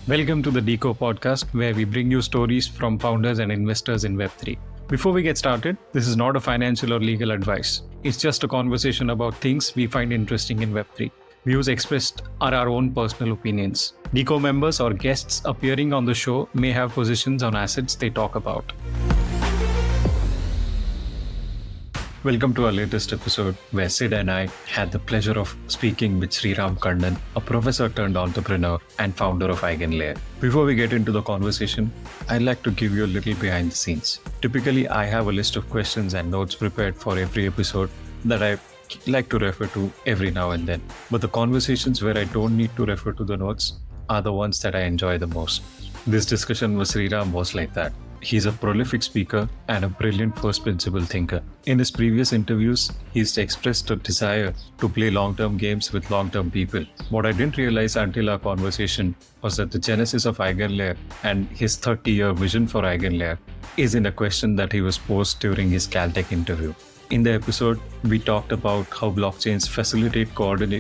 Welcome to the Deco podcast, where we bring you stories from founders and investors in Web3. Before we get started, this is not a financial or legal advice. It's just a conversation about things we find interesting in Web3. Views expressed are our own personal opinions. Deco members or guests appearing on the show may have positions on assets they talk about. Welcome to our latest episode, where Sid and I had the pleasure of speaking with Sreeram Kannan, a professor turned entrepreneur and founder of EigenLayer. Before we get into the conversation, I'd like to give you a little behind the scenes. Typically, I have a list of questions and notes prepared for every episode that I like to refer to every now and then. But the conversations where I don't need to refer to the notes are the ones that I enjoy the most. This discussion with Sreeram was like that. He's a prolific speaker and a brilliant first principle thinker. In his previous interviews, he's expressed a desire to play long-term games with long-term people. What I didn't realize until our conversation was that the genesis of EigenLayer and his 30-year vision for EigenLayer is in a question that he was posed during his Caltech interview. In the episode, we talked about how blockchains facilitate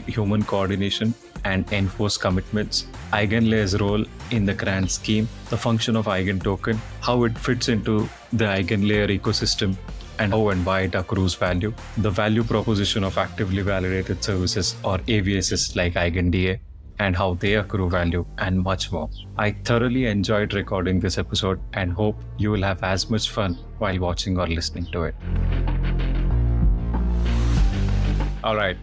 human coordination and enforce commitments, EigenLayer's role in the grand scheme, the function of Eigen token, how it fits into the EigenLayer ecosystem, and how and why it accrues value, the value proposition of actively validated services or AVSs like EigenDA, and how they accrue value, and much more. I thoroughly enjoyed recording this episode and hope you will have as much fun while watching or listening to it. All right.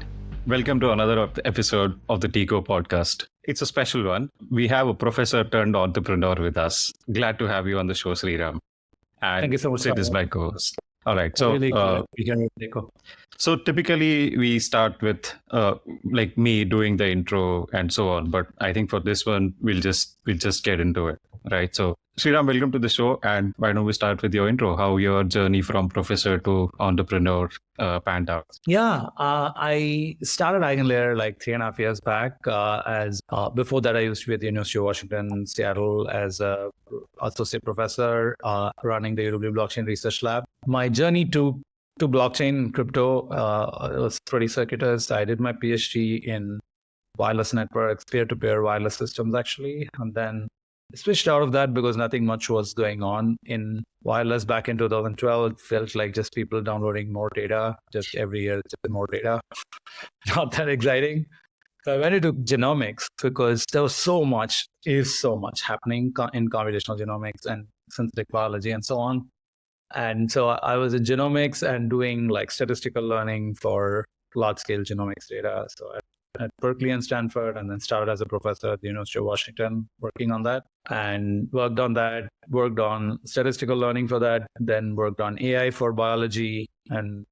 Welcome to another episode of the Deco podcast. It's a special one. We have a professor turned entrepreneur with us. Glad to have you on the show, Sreeram. And thank you so much. Sid is my co-host. All right. So, really Deco. So typically we start with like me doing the intro and so on. But I think for this one, we'll just get into it. Right. So Sreeram, welcome to the show. And why don't we start with your intro? How your journey from professor to entrepreneur panned out? Yeah, I started EigenLayer like 3.5 years back. Before that, I used to be at the University of Washington, Seattle as an associate professor running the UW Blockchain Research Lab. My journey to blockchain and crypto was pretty circuitous. I did my PhD in wireless networks, peer-to-peer wireless systems, actually, and then switched out of that because nothing much was going on in wireless back in 2012. It felt like just people downloading more data, just every year, just more data. Not that exciting. So I went into genomics because there was so much happening in computational genomics and synthetic biology and so on. And so I was in genomics and doing like statistical learning for large-scale genomics data. So at Berkeley and Stanford, and then started as a professor at the University of Washington working on that, and worked on statistical learning for that, then worked on AI for biology, and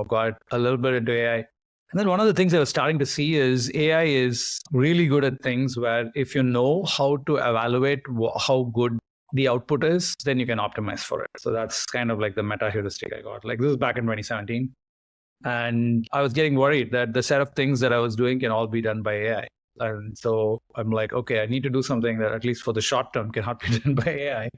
got a little bit into AI. And then one of the things I was starting to see is AI is really good at things where if you know how to evaluate how good the output is, then you can optimize for it. So that's kind of like the meta heuristic I got. Like this is back in 2017. And I was getting worried that the set of things that I was doing can all be done by AI. And so I'm like, okay, I need to do something that at least for the short term cannot be done by AI.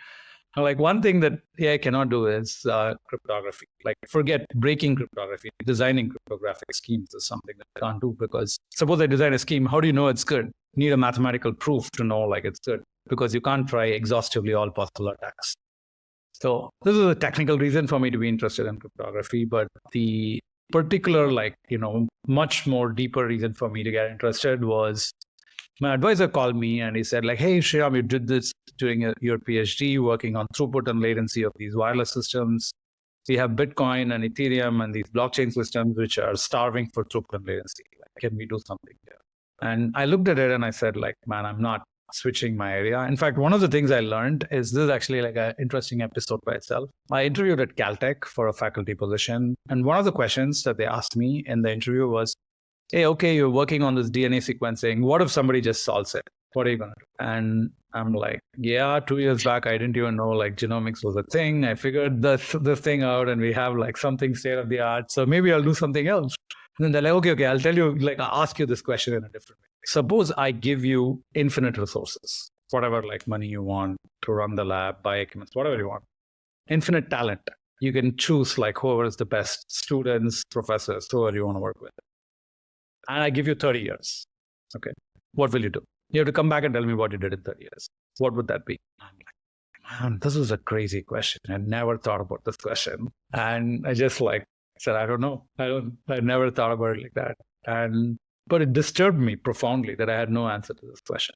And like one thing that AI cannot do is cryptography. Like forget breaking cryptography, designing cryptographic schemes is something that I can't do, because suppose I design a scheme, how do you know it's good? You need a mathematical proof to know like it's good, because you can't try exhaustively all possible attacks. So this is a technical reason for me to be interested in cryptography, but the particular, much more deeper reason for me to get interested was my advisor called me and he said like, hey, Sreeram, you did this during your PhD working on throughput and latency of these wireless systems. We have Bitcoin and Ethereum and these blockchain systems which are starving for throughput and latency. Like, can we do something here? And I looked at it and I said like, man, I'm not switching my area. In fact, one of the things I learned is this is actually like an interesting episode by itself. I interviewed at Caltech for a faculty position. And one of the questions that they asked me in the interview was, hey, okay, you're working on this DNA sequencing. What if somebody just solves it? What are you going to do? And I'm like, yeah, 2 years back, I didn't even know like genomics was a thing. I figured this thing out and we have like something state of the art. So maybe I'll do something else. And then they're like, okay, I'll tell you, like, I'll ask you this question in a different way. Suppose I give you infinite resources, whatever like money you want to run the lab, buy equipment, whatever you want, infinite talent. You can choose like whoever is the best students, professors, whoever you want to work with. And I give you 30 years. Okay. What will you do? You have to come back and tell me what you did in 30 years. What would that be? I'm like, man, this is a crazy question. I never thought about this question. And I just said, I don't know. I never thought about it like that. But it disturbed me profoundly that I had no answer to this question.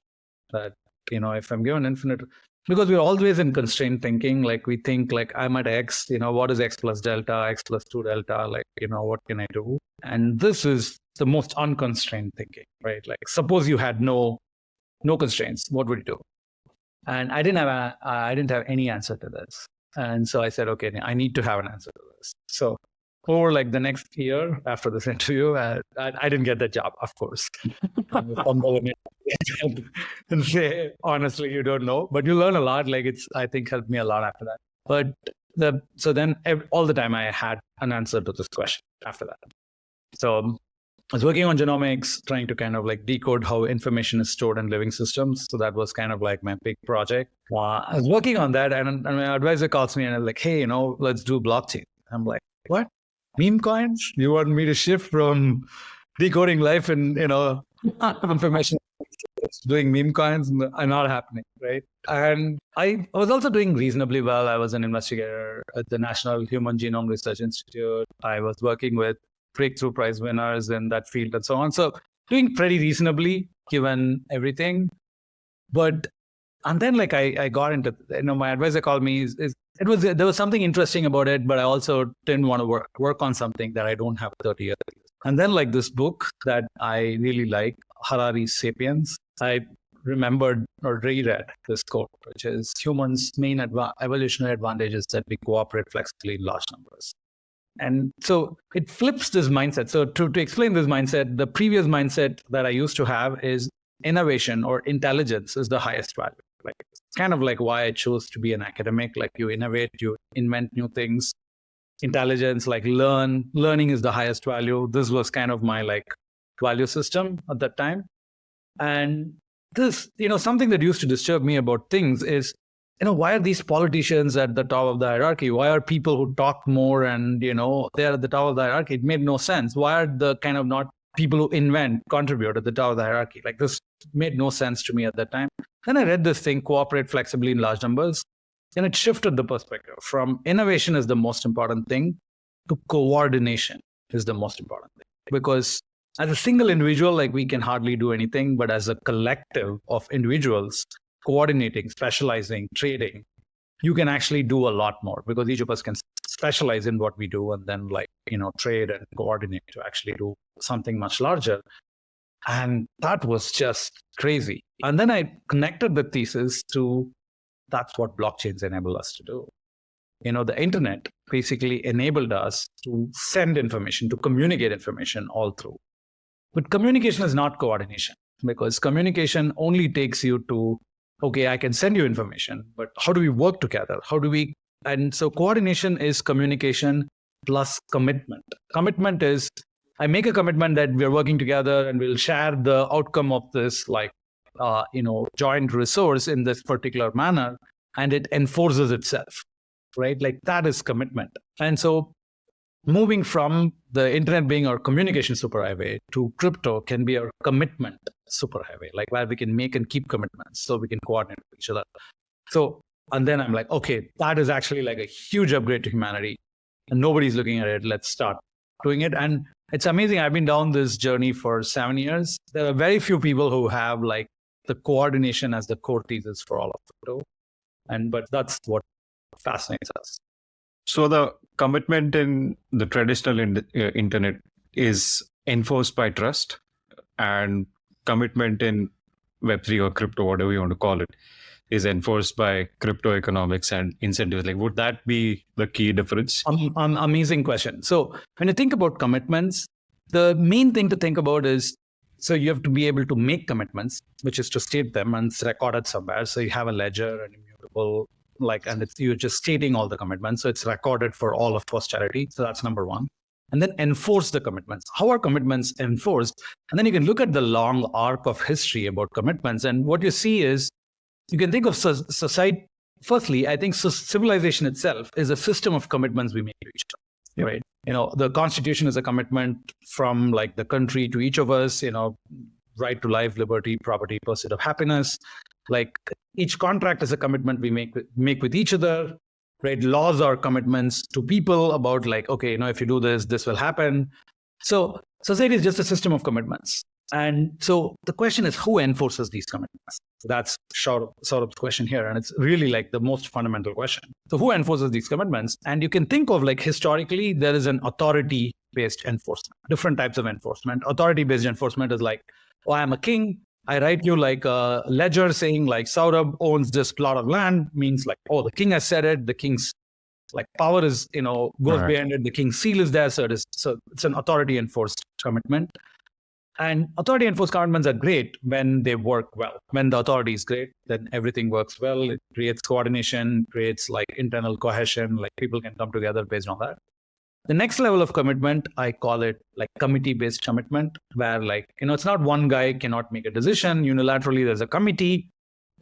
That, if I'm given infinite, because we're always in constrained thinking, we think I'm at X, what is X plus delta, X plus 2 delta, what can I do? And this is the most unconstrained thinking, right? Suppose you had no constraints, what would you do? And I didn't have any answer to this. And so I said, okay, I need to have an answer to this. So over the next year after this interview, I didn't get that job, of course. And say, honestly, you don't know, but you learn a lot. I think helped me a lot after that. But so then all the time I had an answer to this question after that. So I was working on genomics, trying to kind of decode how information is stored in living systems. So that was kind of my big project. I was working on that, and my advisor calls me and I'm like, hey, let's do blockchain. I'm like, what? Meme coins? You want me to shift from decoding life and information doing meme coins? Not happening, right? And I was also doing reasonably well. I was an investigator at the National Human Genome Research Institute. I was working with breakthrough prize winners in that field and so on. So doing pretty reasonably given everything. And then I got into, my advisor called me, there was something interesting about it, but I also didn't want to work on something that I don't have 30 years. And then this book that I really like, Harari's Sapiens, I remembered or reread this quote, which is humans' main evolutionary advantage is that we cooperate flexibly in large numbers. And so it flips this mindset. So to explain this mindset, the previous mindset that I used to have is innovation or intelligence is the highest value. It's kind of why I chose to be an academic. You innovate, you invent new things. Intelligence, learning is the highest value. This was kind of my value system at that time. And this, something that used to disturb me about things is, why are these politicians at the top of the hierarchy? Why are people who talk more and, they're at the top of the hierarchy? It made no sense. Why are the kind of not people who invent, contribute at the top of the hierarchy? This made no sense to me at that time. Then I read this thing, cooperate flexibly in large numbers, and it shifted the perspective from innovation is the most important thing to coordination is the most important thing. Because as a single individual, we can hardly do anything, but as a collective of individuals, coordinating, specializing, trading, you can actually do a lot more because each of us can specialize in what we do and then trade and coordinate to actually do something much larger. And that was just crazy. And then I connected the thesis to that's what blockchains enable us to do. The internet basically enabled us to send information, to communicate information all through. But communication is not coordination because communication only takes you to, okay, I can send you information, but how do we work together? And so coordination is communication plus commitment. Commitment is, I make a commitment that we're working together and we'll share the outcome of this joint resource in this particular manner, and it enforces itself, right? That is commitment. And so moving from the internet being our communication superhighway to crypto can be our commitment superhighway, where we can make and keep commitments so we can coordinate with each other. So, and then I'm like, okay, that is actually a huge upgrade to humanity and nobody's looking at it. Let's start doing it. And it's amazing. I've been down this journey for 7 years. There are very few people who have the coordination as the core thesis for all of crypto. But that's what fascinates us. So the commitment in the traditional internet is enforced by trust, and commitment in Web3 or crypto, whatever you want to call it, is enforced by crypto economics and incentives. Would that be the key difference? Amazing question. So when you think about commitments, the main thing to think about is, so you have to be able to make commitments, which is to state them and it's recorded somewhere. So you have a ledger and immutable, and you're just stating all the commitments. So it's recorded for all of posterity. So that's number one. And then enforce the commitments. How are commitments enforced? And then you can look at the long arc of history about commitments. And what you see is, you can think of society. Firstly, I think civilization itself is a system of commitments we make to each other, right? The Constitution is a commitment from the country to each of us. right to life, liberty, property, pursuit of happiness. Like each contract is a commitment we make with each other, right? Laws are commitments to people about like, okay, if you do this, this will happen. So society is just a system of commitments. And so the question is, who enforces these commitments? So that's Saurav's question here. And it's really like the most fundamental question. So who enforces these commitments? And you can think of like historically, there is an authority-based enforcement, different types of enforcement. Authority-based enforcement is like, oh, I'm a king. I write you like a ledger saying like Saurabh owns this plot of land, means like, oh, the king has said it. The king's like power is, goes Right. behind it. The king's seal is there. So it's an authority enforced commitment. And authority enforced commitments are great when they work well. When the authority is great, then everything works well. It creates coordination, creates like internal cohesion, like people can come together based on that. The next level of commitment, I call it like committee-based commitment, where like, it's not one guy cannot make a decision unilaterally. There's a committee,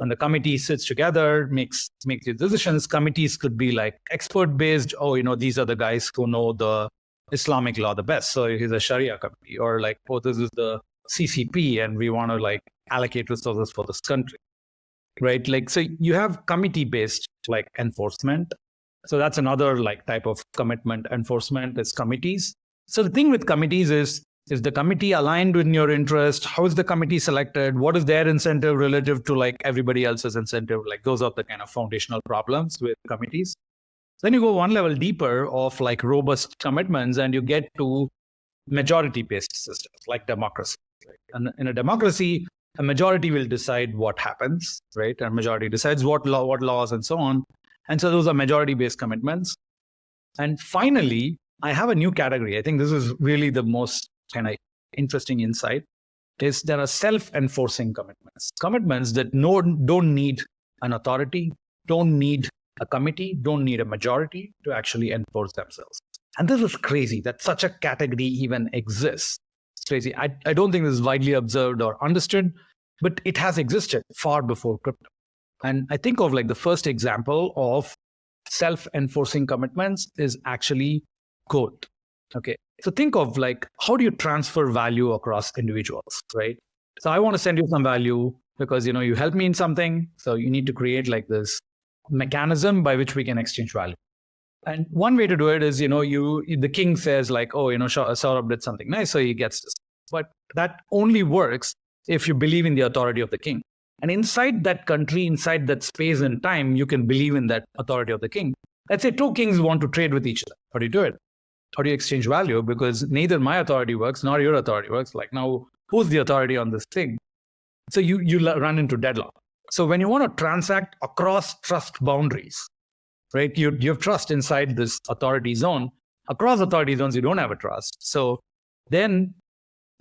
and the committee sits together, makes these decisions. Committees could be like expert-based. Oh, these are the guys who know the Islamic law the best. So he's a Sharia committee, or like, oh, this is the CCP, and we want to like allocate resources for this country, right? Like, so you have committee-based like enforcement. So that's another like type of commitment enforcement is committees. So the thing with committees is the committee aligned with your interest? How is the committee selected? What is their incentive relative to like everybody else's incentive? Like those are the kind of foundational problems with committees. Then you go one level deeper of like robust commitments, and you get to majority-based systems like democracy. Right? And in a democracy, a majority will decide what happens, right? And majority decides what laws and so on. And so those are majority-based commitments. And finally, I have a new category. I think this is really the most kind of interesting insight, is there are self-enforcing commitments. Commitments that don't need an authority, don't need a committee, don't need a majority to actually enforce themselves. And this is crazy that such a category even exists. It's crazy. I don't think this is widely observed or understood, but it has existed far before crypto. And I think of like the first example of self-enforcing commitments is actually gold. Okay. So think of like, how do you transfer value across individuals, right? So I want to send you some value because, you helped me in something. So you need to create like this mechanism by which we can exchange value. And one way to do it is, the king says like, oh, Saurabh did something nice, so he gets this. But that only works if you believe in the authority of the king. And inside that country, inside that space and time, you can believe in that authority of the king. Let's say two kings want to trade with each other. How do you do it? How do you exchange value? Because neither my authority works, nor your authority works. Like now, who's the authority on this thing? So you run into deadlock. So when you want to transact across trust boundaries, right? You have trust inside this authority zone. Across authority zones, you don't have a trust. So then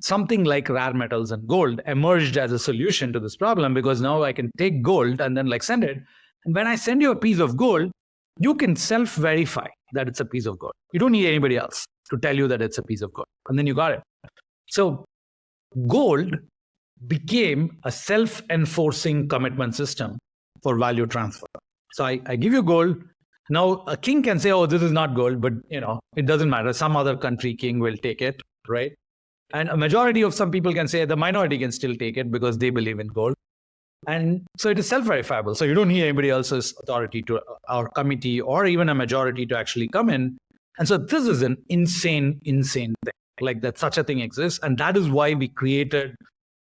something like rare metals and gold emerged as a solution to this problem, because now I can take gold and then like send it. And when I send you a piece of gold, you can self-verify that it's a piece of gold. You don't need anybody else to tell you that it's a piece of gold. And then you got it. So gold became a self-enforcing commitment system for value transfer. So I give you gold. Now a king can say, oh, this is not gold, but it doesn't matter. Some other country king will take it, right? And a majority of some people can say the minority can still take it because they believe in gold. And so it is self-verifiable. So you don't need anybody else's authority to our committee or even a majority to actually come in. And so this is an insane thing. Like that such a thing exists. And that is why we created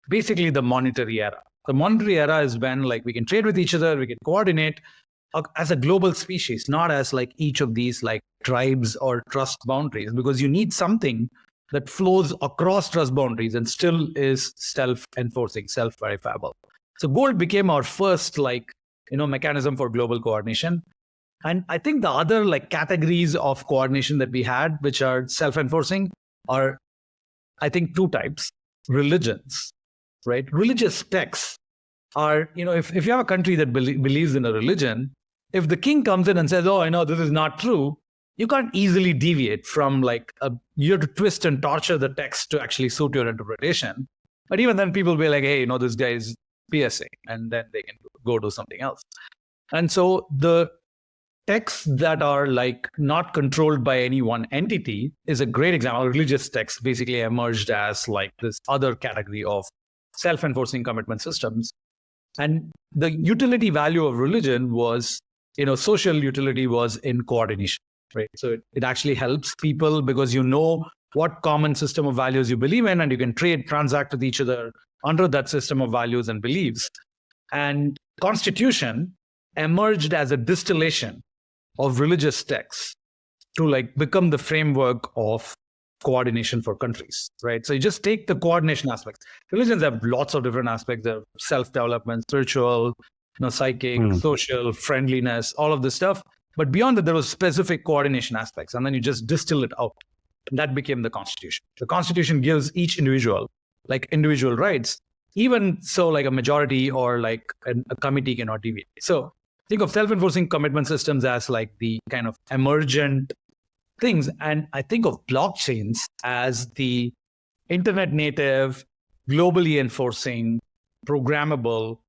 basically the monetary era. The monetary era is when like we can trade with each other, we can coordinate as a global species, not as like each of these like tribes or trust boundaries, because you need something that flows across trust boundaries and still is self-enforcing, self-verifiable. So gold became our first mechanism for global coordination. And I think the other like categories of coordination that we had, which are self-enforcing, are I think two types. Religions, right? Religious texts are, if you have a country that believes in a religion, if the king comes in and says, oh, I know this is not true, you can't easily deviate from you have to twist and torture the text to actually suit your interpretation. But even then people will be like, hey, this guy is PSA, and then they can go do something else. And so the texts that are like not controlled by any one entity is a great example. Religious texts basically emerged as like this other category of self-enforcing commitment systems. And the utility value of religion was, social utility was in coordination, right? So it actually helps people because you know what common system of values you believe in, and you can transact with each other under that system of values and beliefs. And Constitution emerged as a distillation of religious texts to become the framework of coordination for countries, right? So you just take the coordination aspects. Religions have lots of different aspects. They're self-development, spiritual, psychic, social, friendliness, all of this stuff. But beyond that, there was specific coordination aspects. And then you just distill it out. And that became the Constitution. The Constitution gives each individual individual rights, even so a majority or a committee cannot deviate. So think of self-enforcing commitment systems as the kind of emergent things. And I think of blockchains as the internet native, globally enforcing, programmable,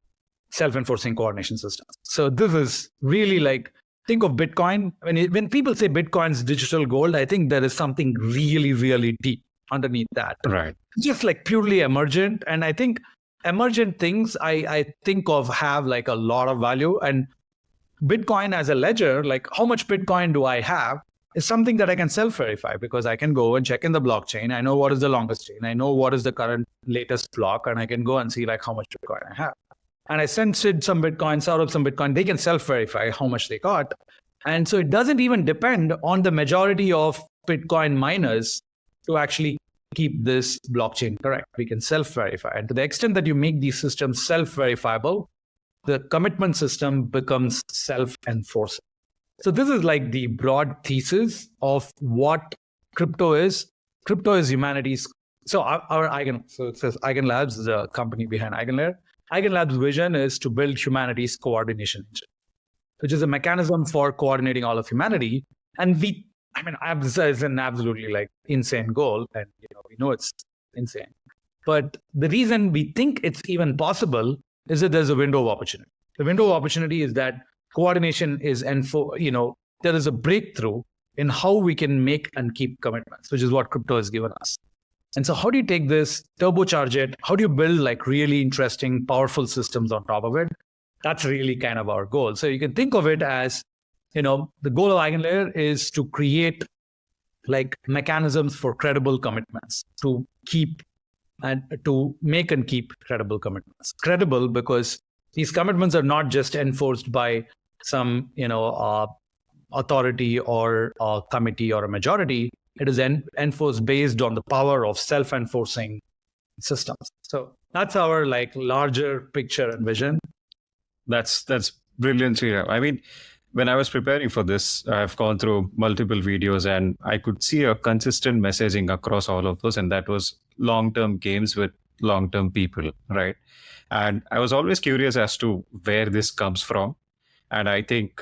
self-enforcing coordination systems. So this is really think of Bitcoin. When people say Bitcoin's digital gold, I think there is something really, really deep underneath that. Right. Just purely emergent. And I think emergent things I think of have a lot of value. And Bitcoin as a ledger, how much Bitcoin do I have, is something that I can self-verify because I can go and check in the blockchain. I know what is the longest chain. I know what is the current latest block, and I can go and see how much Bitcoin I have. And I sent Sid some Bitcoin, Saurabh some Bitcoin. They can self-verify how much they got. And so it doesn't even depend on the majority of Bitcoin miners to actually keep this blockchain correct. We can self-verify. And to the extent that you make these systems self-verifiable, the commitment system becomes self-enforcing. So this is the broad thesis of what crypto is. Crypto is humanity's. So our Eigen, so it says Eigen Labs is the company behind EigenLayer. Eigen Labs' vision is to build humanity's coordination engine, which is a mechanism for coordinating all of humanity. And this is an absolutely insane goal, and we know it's insane. But the reason we think it's even possible is that there's a window of opportunity. The window of opportunity is that coordination is, there is a breakthrough in how we can make and keep commitments, which is what crypto has given us. And so how do you take this, turbocharge it? How do you build really interesting, powerful systems on top of it? That's really kind of our goal. So you can think of it as, the goal of EigenLayer is to create mechanisms for credible commitments, to keep and to make and keep credible commitments. Credible because these commitments are not just enforced by some, authority or a committee or a majority. It is enforced based on the power of self-enforcing systems. So that's our larger picture and vision. That's brilliant, Sreeram. When I was preparing for this, I've gone through multiple videos and I could see a consistent messaging across all of those, and that was long-term games with long-term people, right? And I was always curious as to where this comes from. And I think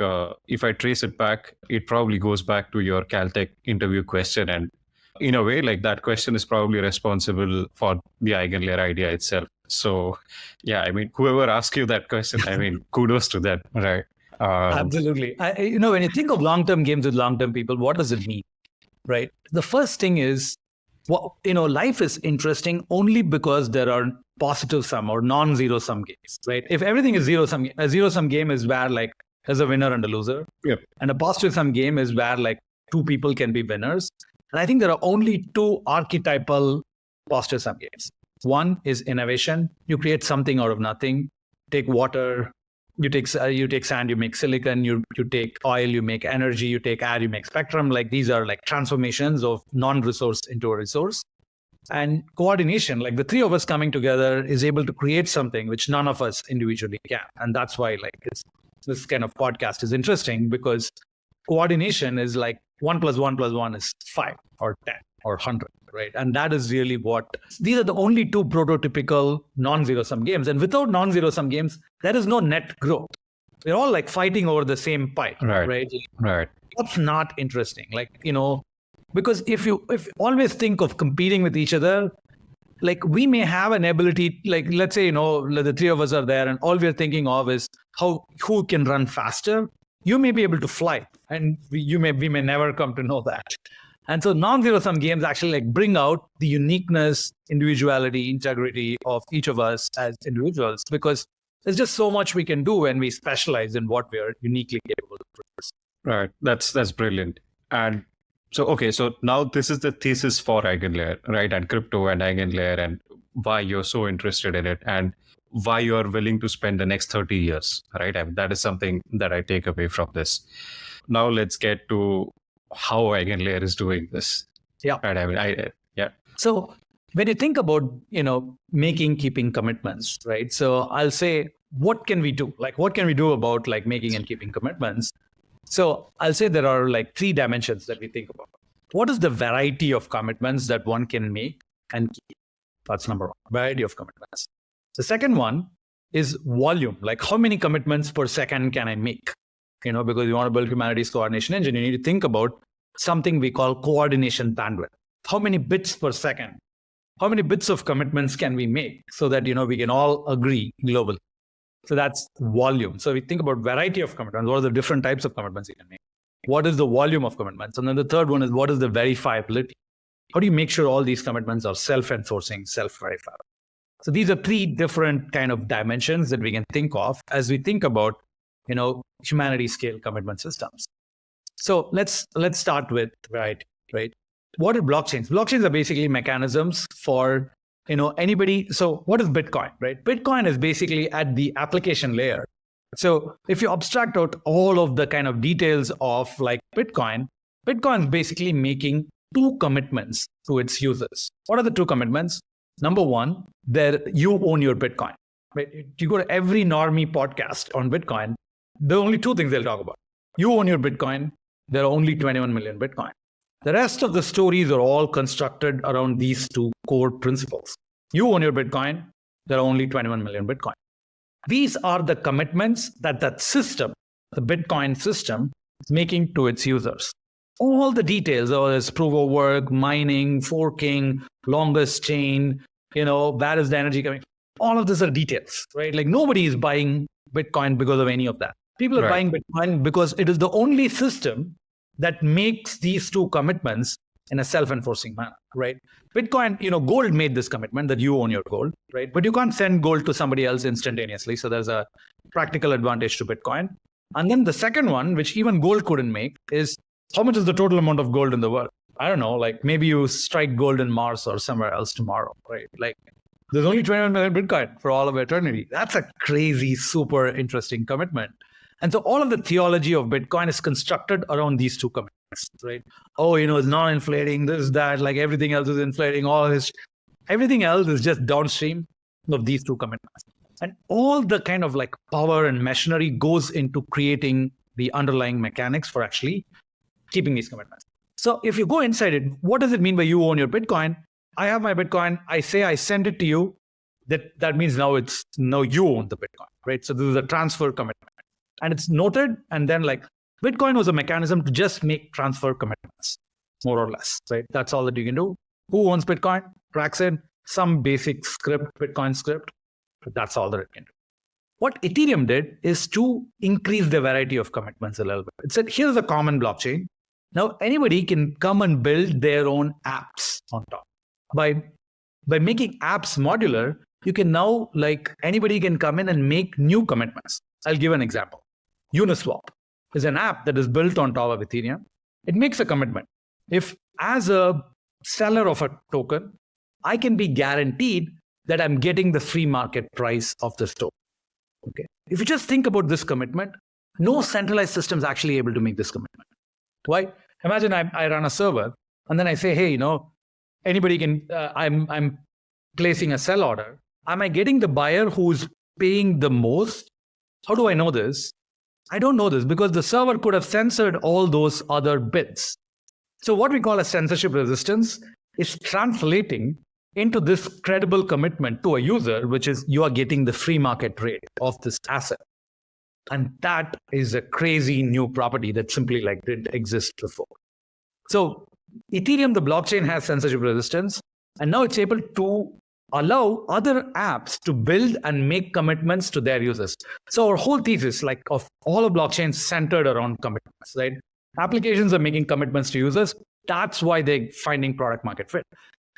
if I trace it back, it probably goes back to your Caltech interview question. And in a way, that question is probably responsible for the EigenLayer idea itself. So, yeah, whoever asked you that question, kudos to them, right? Absolutely. When you think of long-term games with long-term people, what does it mean, right? The first thing is, life is interesting only because there are positive sum or non-zero sum games, right? If everything is zero sum, a zero sum game is where there's a winner and a loser. Yep. And a positive sum game is where two people can be winners. And I think there are only two archetypal positive sum games. One is innovation. You create something out of nothing. Take water, you take sand, you make silicon, you take oil, you make energy, you take air, you make spectrum. These are transformations of non-resource into a resource. And coordination, the three of us coming together is able to create something which none of us individually can. And that's why this kind of podcast is interesting, because coordination is 1 + 1 + 1 is 5 or 10 or 100, right? And that is really these are the only two prototypical non-zero sum games. And without non-zero sum games, there is no net growth. We're all fighting over the same pie, right? Right. That's not interesting. Because if you always think of competing with each other, we may have an ability, let's say, the three of us are there and all we're thinking of is who can run faster. You may be able to fly, and we may never come to know that. And so non-zero sum games actually like bring out the uniqueness, individuality, integrity of each of us as individuals, because there's just so much we can do when we specialize in what we are uniquely capable of. Right. That's brilliant. And so, okay, so now this is the thesis for EigenLayer, right? And crypto and EigenLayer, and why you're so interested in it, and why you're willing to spend the next 30 years, right? I mean, that is something that I take away from this. Now let's get to how EigenLayer is doing this. Yeah. Right. I mean, yeah. So when you think about, keeping commitments, right? So I'll say, what can we do? Like, what can we do about like making and keeping commitments? So I'll say there are like 3 dimensions that we think about. What is the variety of commitments that one can make and keep? That's number 1, variety of commitments. The second one is volume, like how many commitments per second can I make? Because you want to build humanities coordination engine, you need to think about something we call coordination bandwidth. How many bits per second? How many bits of commitments can we make so that, we can all agree globally? So that's volume. So we think about variety of commitments. What are the different types of commitments you can make? What is the volume of commitments? And then the third one is, what is the verifiability? How do you make sure all these commitments are self-enforcing, self-verifiable? So these are 3 different kind of dimensions that we can think of as we think about, humanity scale commitment systems. So let's start with variety, right? What are blockchains? Blockchains are basically mechanisms for anybody. So what is Bitcoin, right? Bitcoin is basically at the application layer. So if you abstract out all of the kind of details of like Bitcoin is basically making 2 commitments to its users. What are the 2 commitments? Number 1, that you own your Bitcoin, right? You go to every normie podcast on Bitcoin, there are only 2 things they'll talk about. You own your Bitcoin. There are only 21 million Bitcoin. The rest of the stories are all constructed around these 2 core principles. You own your Bitcoin. There are only 21 million Bitcoin. These are the commitments that system, the Bitcoin system, is making to its users. All the details, whether it's proof of work, mining, forking, longest chain, where is the energy coming? All of these are details, right? Like nobody is buying Bitcoin because of any of that. People are buying Bitcoin because it is the only system that makes these 2 commitments in a self-enforcing manner, right? Bitcoin, gold made this commitment that you own your gold, right? But you can't send gold to somebody else instantaneously. So there's a practical advantage to Bitcoin. And then the second one, which even gold couldn't make, is how much is the total amount of gold in the world? I don't know, like maybe you strike gold in Mars or somewhere else tomorrow, right? Like there's only 21 million Bitcoin for all of eternity. That's a crazy, super interesting commitment. And so all of the theology of Bitcoin is constructed around these 2 commitments, right? Oh, it's non-inflating, this, that, like everything else is inflating, everything else is just downstream of these 2 commitments. And all the kind of like power and machinery goes into creating the underlying mechanics for actually keeping these commitments. So if you go inside it, what does it mean by you own your Bitcoin? I have my Bitcoin, I say I send it to you, that means now you own the Bitcoin, right? So this is a transfer commitment. And it's noted, and then like Bitcoin was a mechanism to just make transfer commitments, more or less, right? That's all that you can do. Who owns Bitcoin? Cracks in some basic script, Bitcoin script, but that's all that it can do. What Ethereum did is to increase the variety of commitments a little bit. It said, here's a common blockchain. Now anybody can come and build their own apps on top. By making apps modular, you can now, like anybody can come in and make new commitments. I'll give an example. Uniswap is an app that is built on top of Ethereum. It makes a commitment. If as a seller of a token, I can be guaranteed that I'm getting the free market price of this token. Okay. If you just think about this commitment, no centralized system is actually able to make this commitment. Why? Imagine I run a server and then I say, hey, anybody can, I'm placing a sell order. Am I getting the buyer who's paying the most? How do I know this? I don't know this because the server could have censored all those other bits. So what we call a censorship resistance is translating into this credible commitment to a user, which is you are getting the free market rate of this asset. And that is a crazy new property that simply like didn't exist before. So Ethereum, the blockchain, has censorship resistance, and now it's able to allow other apps to build and make commitments to their users. So our whole thesis, like of all of blockchains, centered around commitments, right? Applications are making commitments to users. That's why they're finding product market fit.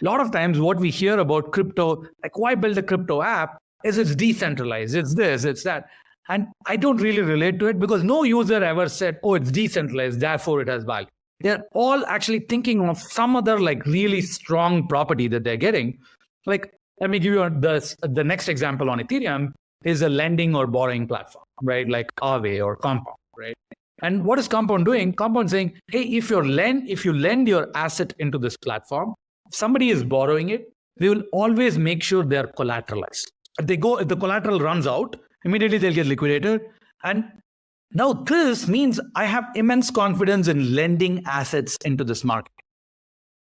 A lot of times what we hear about crypto, like why build a crypto app, is it's decentralized, it's this, it's that. And I don't really relate to it because no user ever said, oh, it's decentralized, therefore it has value. They're all actually thinking of some other like really strong property that they're getting. Like, let me give you the next example on Ethereum is a lending or borrowing platform, right? Like Aave or Compound, right? And what is Compound doing? Compound saying, hey, if you lend your asset into this platform, if somebody is borrowing it, we will always make sure they're collateralized. If the collateral runs out, immediately they'll get liquidated. And now this means I have immense confidence in lending assets into this market,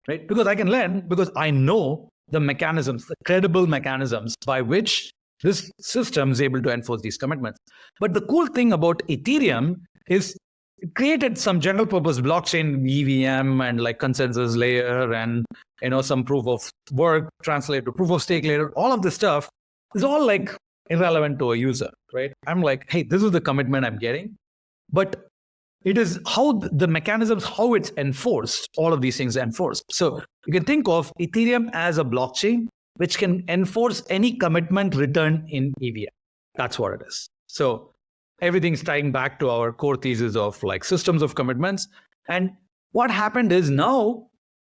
right? Because I can lend because I know the mechanisms, the credible mechanisms by which this system is able to enforce these commitments. But the cool thing about Ethereum is it created some general purpose blockchain, EVM, and like consensus layer, and some proof of work translated to proof of stake layer. All of this stuff is all like irrelevant to a user, right? I'm like, hey, this is the commitment I'm getting, but it is how the mechanisms, how it's enforced, all of these things are enforced. So you can think of Ethereum as a blockchain which can enforce any commitment written in EVM. That's what it is. So everything's tying back to our core thesis of like systems of commitments. And what happened is now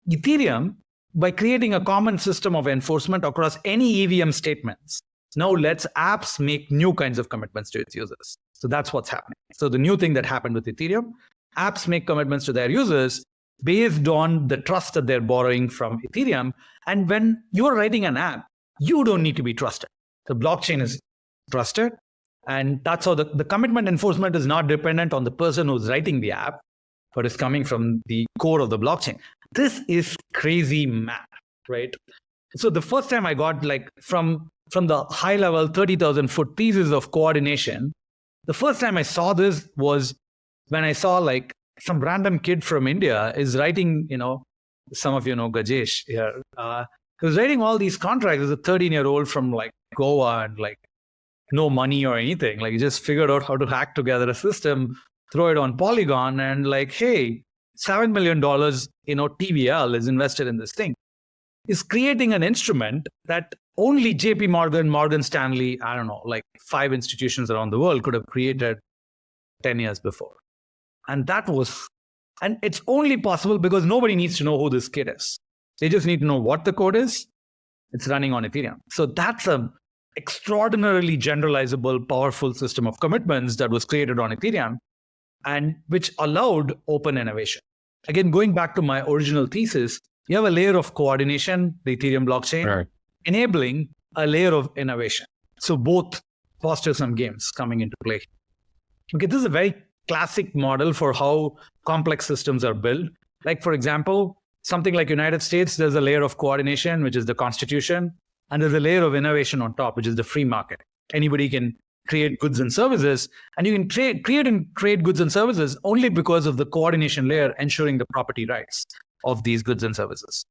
Ethereum, by creating a common system of enforcement across any EVM statements, now lets apps make new kinds of commitments to its users. So that's what's happening. So the new thing that happened with Ethereum, apps make commitments to their users based on the trust that they're borrowing from Ethereum. And when you're writing an app, you don't need to be trusted. The blockchain is trusted. And that's how the commitment enforcement is not dependent on the person who's writing the app, but is coming from the core of the blockchain. This is crazy math, right? So the first time I got like from the high level 30,000 foot thesis of coordination, the first time I saw this was when I saw like some random kid from India is writing, some of you know Gajesh here. He was writing all these contracts as a 13-year-old from like Goa and like no money or anything. Like he just figured out how to hack together a system, throw it on Polygon, and like, hey, $7 million, TVL is invested in this thing. Is creating an instrument that only JP Morgan, Morgan Stanley, I don't know, like 5 institutions around the world could have created 10 years before. And it's only possible because nobody needs to know who this kid is. They just need to know what the code is. It's running on Ethereum. So that's an extraordinarily generalizable, powerful system of commitments that was created on Ethereum and which allowed open innovation. Again, going back to my original thesis, you have a layer of coordination, the Ethereum blockchain, right, enabling a layer of innovation. So both foster some games coming into play. Okay, this is a very classic model for how complex systems are built. Like, for example, something like United States, there's a layer of coordination, which is the Constitution, and there's a layer of innovation on top, which is the free market. Anybody can create goods and services, and you can create goods and services only because of the coordination layer ensuring the property rights of these goods and services.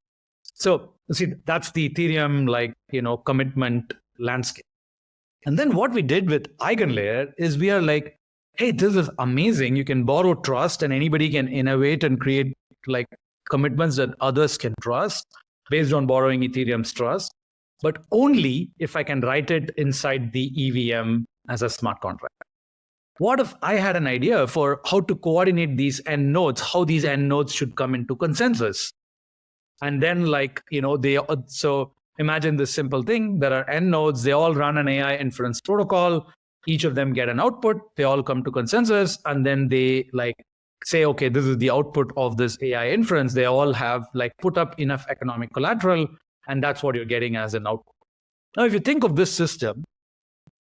So you see, that's the Ethereum commitment landscape. And then what we did with EigenLayer is we are like, hey, this is amazing. You can borrow trust and anybody can innovate and create like commitments that others can trust based on borrowing Ethereum's trust, but only if I can write it inside the EVM as a smart contract. What if I had an idea for how to coordinate these end nodes, how these end nodes should come into consensus? And then so imagine this simple thing. There are end nodes. They all run an AI inference protocol. Each of them get an output. They all come to consensus. And then they say, okay, this is the output of this AI inference. They all have put up enough economic collateral. And that's what you're getting as an output. Now, if you think of this system,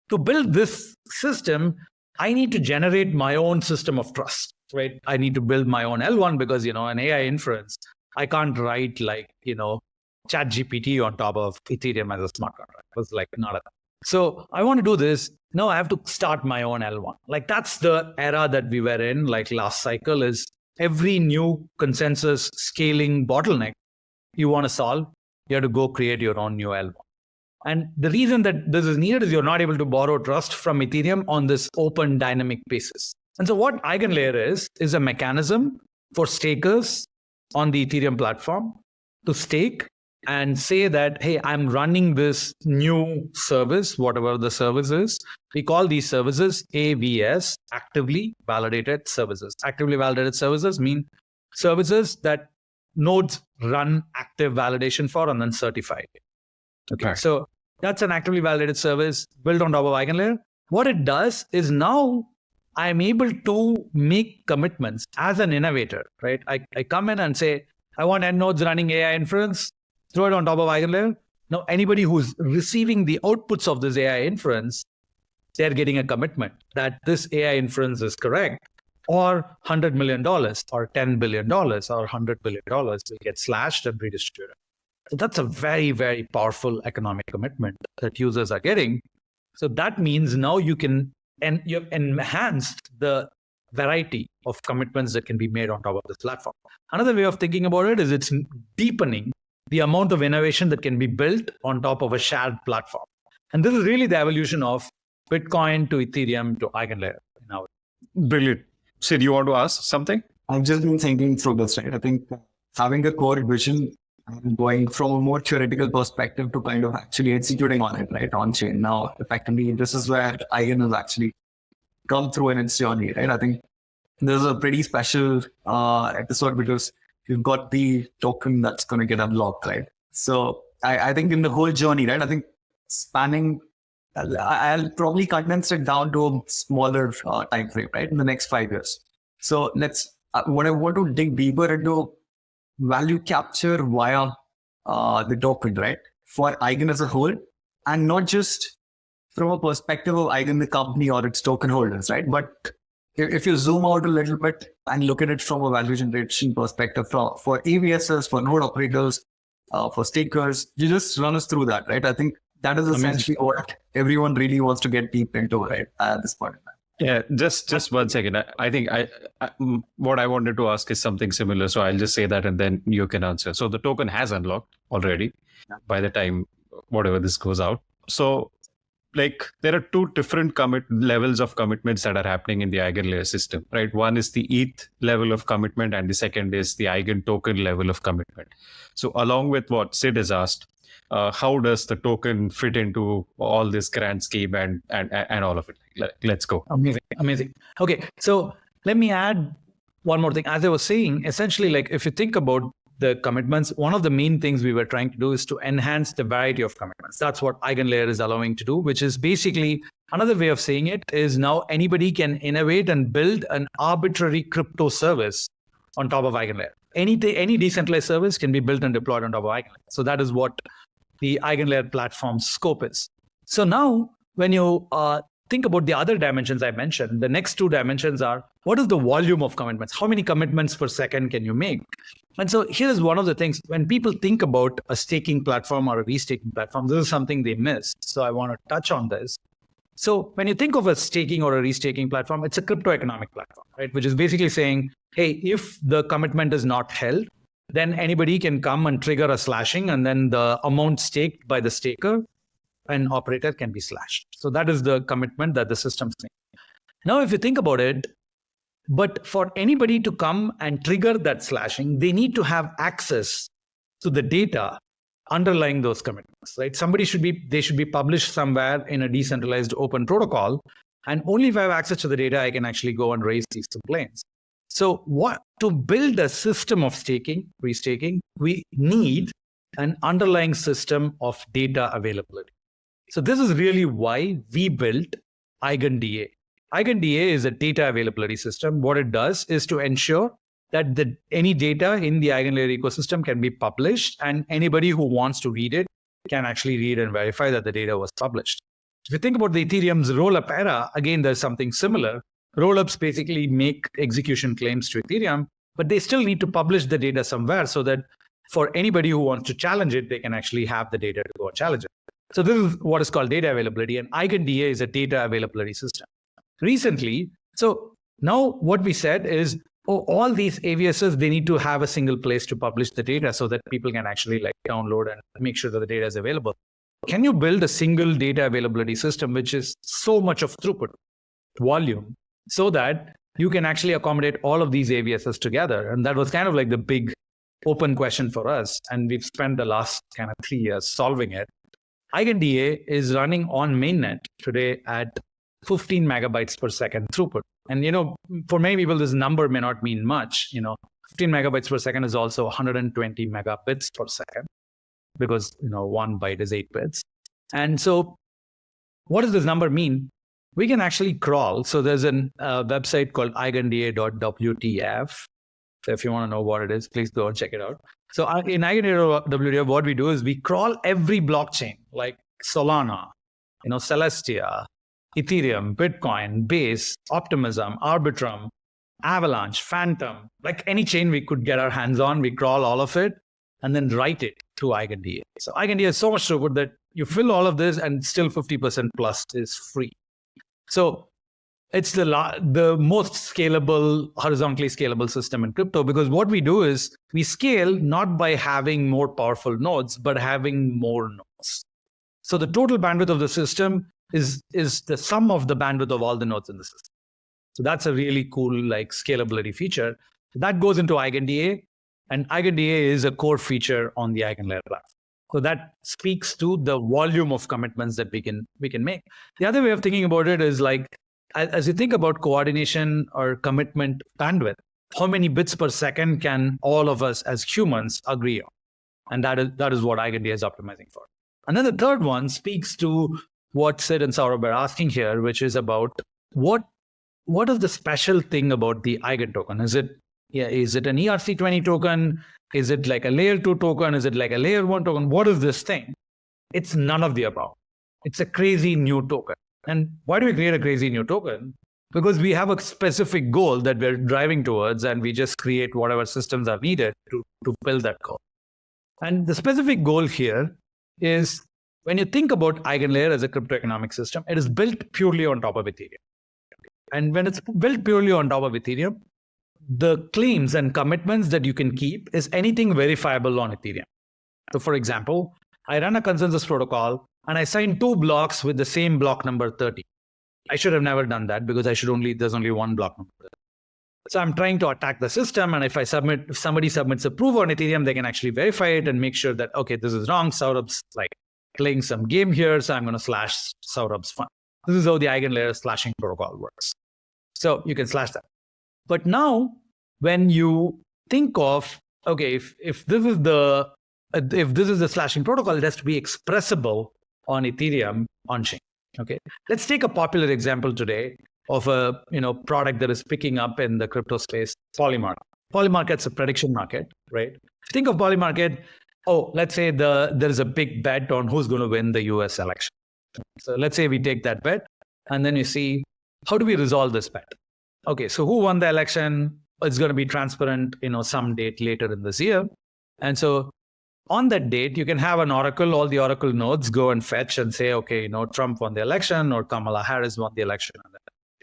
to build this system, I need to generate my own system of trust, right? I need to build my own L1 because, an AI inference, I can't write ChatGPT on top of Ethereum as a smart contract. It was not a. So I want to do this. Now I have to start my own L1. That's the era that we were in, last cycle is every new consensus scaling bottleneck you want to solve, you have to go create your own new L1. And the reason that this is needed is you're not able to borrow trust from Ethereum on this open dynamic basis. And so what EigenLayer is a mechanism for stakers on the Ethereum platform to stake and say that, hey, I'm running this new service, whatever the service is. We call these services AVS, actively validated services. Actively validated services mean services that nodes run active validation for and then certify it. Okay, so that's an actively validated service built on top of EigenLayer. What it does is now I'm able to make commitments as an innovator, right? I come in and say, I want end nodes running AI inference, throw it on top of EigenLayer. Now, anybody who's receiving the outputs of this AI inference, they're getting a commitment that this AI inference is correct, or $100 million, or $10 billion, or $100 billion will get slashed and redistributed. So that's a very, very powerful economic commitment that users are getting. So that means now you can, and you've enhanced the variety of commitments that can be made on top of this platform. Another way of thinking about it is it's deepening the amount of innovation that can be built on top of a shared platform. And this is really the evolution of Bitcoin to Ethereum to EigenLayer. Brilliant. Sid, you want to ask something? I've just been thinking through this, right? I think having a core vision and going from a more theoretical perspective to kind of actually executing on it, right, on chain. Now, effectively, this is where Eigen has actually come through in its journey, right? I think this is a pretty special episode because you've got the token that's going to get unlocked, right? So I think in the whole journey, right, I think spanning, I'll probably condense it down to a smaller time frame, right, in the next 5 years. So what I want to dig deeper into value capture via the token, right, for Eigen as a whole, and not just from a perspective of Eigen, the company or its token holders, right? But if you zoom out a little bit and look at it from a value generation perspective for AVSs, for node operators, for stakers, you just run us through that, right? I think that is essentially what everyone really wants to get deep into, right, at this point in time. Yeah, just 1 second. I think what I wanted to ask is something similar. So I'll just say that and then you can answer. So the token has unlocked already by the time whatever this goes out. So like there are two different levels of commitments that are happening in the EigenLayer system, right? One is the ETH level of commitment and the second is the Eigen token level of commitment. So along with what Sid has asked, how does the token fit into all this grand scheme and all of it? Let's go. Amazing. Okay, so let me add one more thing. As I was saying, essentially, like if you think about the commitments, one of the main things we were trying to do is to enhance the variety of commitments. That's what EigenLayer is allowing to do, which is basically another way of saying it is now anybody can innovate and build an arbitrary crypto service on top of EigenLayer. Any decentralized service can be built and deployed on top of EigenLayer. So that is what the EigenLayer platform scope is. So now when you think about the other dimensions I mentioned, the next two dimensions are, what is the volume of commitments? How many commitments per second can you make? And so here's one of the things, when people think about a staking platform or a restaking platform, this is something they miss. So I want to touch on this. So when you think of a staking or a restaking platform, it's a crypto economic platform, right? Which is basically saying, hey, if the commitment is not held, then anybody can come and trigger a slashing, and then the amount staked by the staker and operator can be slashed. So that is the commitment that the system's making. Now, if you think about it, but for anybody to come and trigger that slashing, they need to have access to the data underlying those commitments, right? They should be published somewhere in a decentralized open protocol. And only if I have access to the data, I can actually go and raise these complaints. So to build a system of restaking, we need an underlying system of data availability. So this is really why we built EigenDA. EigenDA is a data availability system. What it does is to ensure that any data in the EigenLayer ecosystem can be published, and anybody who wants to read it can actually read and verify that the data was published. If you think about the Ethereum's rollup era, again, there's something similar. Rollups basically make execution claims to Ethereum, but they still need to publish the data somewhere so that for anybody who wants to challenge it, they can actually have the data to go and challenge it. So this is what is called data availability, and EigenDA is a data availability system. Recently, so now what we said is, all these AVSs, they need to have a single place to publish the data so that people can actually download and make sure that the data is available. Can you build a single data availability system, which is so much of throughput, volume, so that you can actually accommodate all of these AVSs together? And that was kind of like the big open question for us, and we've spent the last kind of 3 years solving it. EigenDA is running on mainnet today at 15 megabytes per second throughput. And, for many people, this number may not mean much. 15 megabytes per second is also 120 megabits per second because, 1 byte is 8 bits. And so what does this number mean? We can actually crawl. So there's a website called eigenda.wtf. So if you want to know what it is, please go and check it out. So in eigenda.wtf, what we do is we crawl every blockchain like Solana, Celestia, Ethereum, Bitcoin, Base, Optimism, Arbitrum, Avalanche, Phantom, like any chain we could get our hands on, we crawl all of it and then write it through EigenDA. So EigenDA is so much throughput that you fill all of this and still 50% plus is free. So it's the most scalable, horizontally scalable system in crypto, because what we do is we scale not by having more powerful nodes, but having more nodes. So the total bandwidth of the system is the sum of the bandwidth of all the nodes in the system. So that's a really cool scalability feature. That goes into EigenDA, and EigenDA is a core feature on the EigenLayer platform. So that speaks to the volume of commitments that we can make. The other way of thinking about it is as you think about coordination or commitment bandwidth, how many bits per second can all of us as humans agree on? And that is what EigenDA is optimizing for. And then the third one speaks to what Sid and Saurabh are asking here, which is about what is the special thing about the Eigen token? Is it an ERC20 token? Is it like a layer 2 token? Is it like a layer 1 token? What is this thing? It's none of the above. It's a crazy new token. And why do we create a crazy new token? Because we have a specific goal that we're driving towards, and we just create whatever systems are needed to build that goal. And the specific goal here is, when you think about EigenLayer as a crypto economic system, it is built purely on top of Ethereum. And when it's built purely on top of Ethereum, the claims and commitments that you can keep is anything verifiable on Ethereum. So for example, I run a consensus protocol and I sign 2 blocks with the same block number 30. I should have never done that because there's only one block number 30. So I'm trying to attack the system, and if somebody submits a proof on Ethereum, they can actually verify it and make sure that, okay, this is wrong. Saurabh's playing some game here, so I'm going to slash Saurabh's fund. This is how the EigenLayer slashing protocol works. So you can slash that. But now, when you think of, okay, if this is the slashing protocol, it has to be expressible on Ethereum on chain. Okay, let's take a popular example today of a product that is picking up in the crypto space, Polymarket. Polymarket's a prediction market, right? Think of Polymarket. Oh, let's say there's a big bet on who's going to win the US election. So let's say we take that bet, and then you see, how do we resolve this bet? Okay, so who won the election? It's going to be transparent, some date later in this year. And so on that date, you can have an oracle, all the oracle nodes go and fetch and say, okay, Trump won the election or Kamala Harris won the election.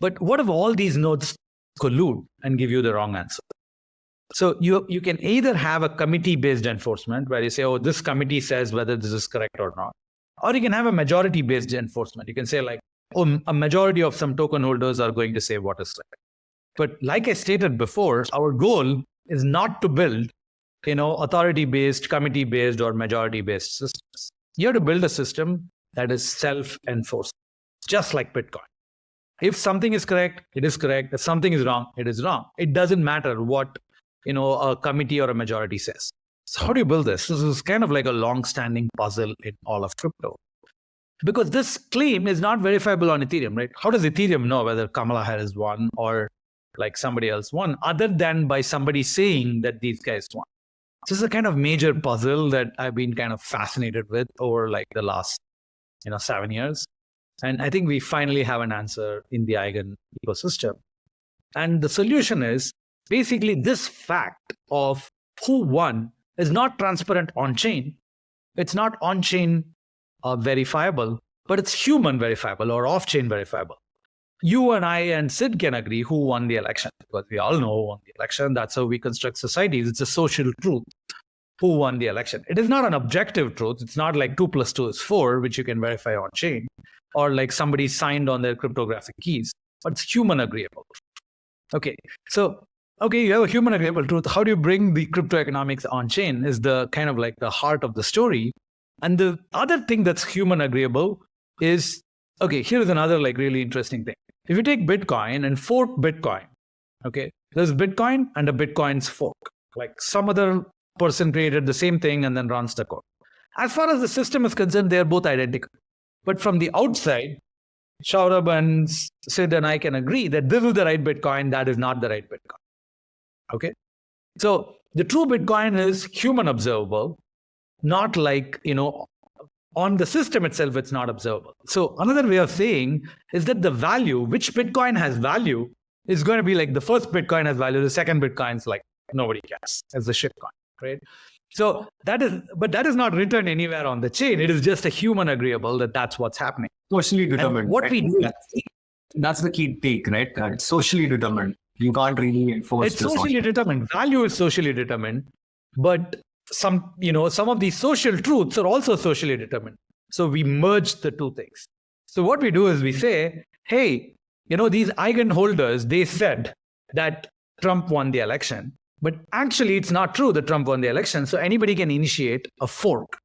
But what if all these nodes collude and give you the wrong answer? So you can either have a committee-based enforcement where you say, oh, this committee says whether this is correct or not. Or you can have a majority-based enforcement. You can say a majority of some token holders are going to say what is correct. But like I stated before, our goal is not to build, authority-based, committee-based, or majority-based systems. You have to build a system that is self-enforced, just like Bitcoin. If something is correct, it is correct. If something is wrong, it is wrong. It doesn't matter what, a committee or a majority says. So how do you build this? This is kind of like a long-standing puzzle in all of crypto. Because this claim is not verifiable on Ethereum, right? How does Ethereum know whether Kamala Harris won or somebody else won, other than by somebody saying that these guys won? This is a kind of major puzzle that I've been kind of fascinated with over the last 7 years. And I think we finally have an answer in the Eigen ecosystem. And the solution is basically this fact of who won is not transparent on-chain. It's not on-chain verifiable, but it's human verifiable or off-chain verifiable. You and I and Sid can agree who won the election, because we all know who won the election. That's how we construct societies. It's a social truth. Who won the election? It is not an objective truth. It's not like 2 + 2 is 4, which you can verify on chain, or somebody signed on their cryptographic keys, but it's human agreeable. Okay, so okay, you have a human agreeable truth. How do you bring the crypto economics on chain is the kind of like the heart of the story. And the other thing that's human agreeable is, okay, here's another like really interesting thing. If you take Bitcoin and fork Bitcoin, okay, there's Bitcoin and a Bitcoin's fork. Like some other person created the same thing and then runs the code. As far as the system is concerned, they're both identical. But from the outside, Saurabh and Sid and I can agree that this is the right Bitcoin, that is not the right Bitcoin. Okay. So the true Bitcoin is human observable, not like, on the system itself, it's not observable. So another way of saying is that the value, which Bitcoin has value, is going to be like the first Bitcoin has value, the second Bitcoin's like nobody cares as the shitcoin, right? So that is not written anywhere on the chain. It is just a human agreeable that that's what's happening. Socially determined. And what right? we do, That's the key take, right? It's socially determined. You can't really enforce it's socially determined. Value is socially determined, but some of these social truths are also socially determined. So we merge the two things. So what we do is we say, hey, these eigen holders, they said that Trump won the election, but actually it's not true that Trump won the election. So anybody can initiate a fork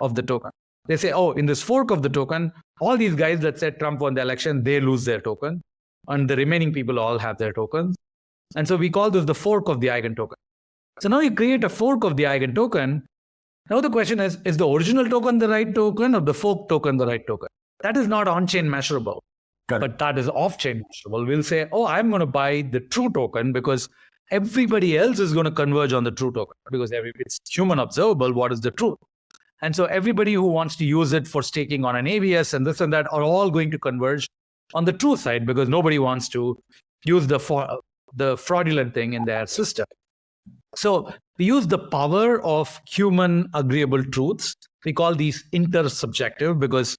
of the token. They say, oh, in this fork of the token, all these guys that said Trump won the election, they lose their token, and the remaining people all have their tokens. And so we call this the fork of the eigen token. So now you create a fork of the eigen token. Now the question is the original token the right token or the fork token the right token? That is not on-chain measurable, but that is off-chain measurable. We'll say, oh, I'm going to buy the true token because everybody else is going to converge on the true token because it's human observable. What is the truth? And so everybody who wants to use it for staking on an ABS and this and that are all going to converge on the true side because nobody wants to use the fraudulent thing in their system. So we use the power of human agreeable truths. We call these intersubjective because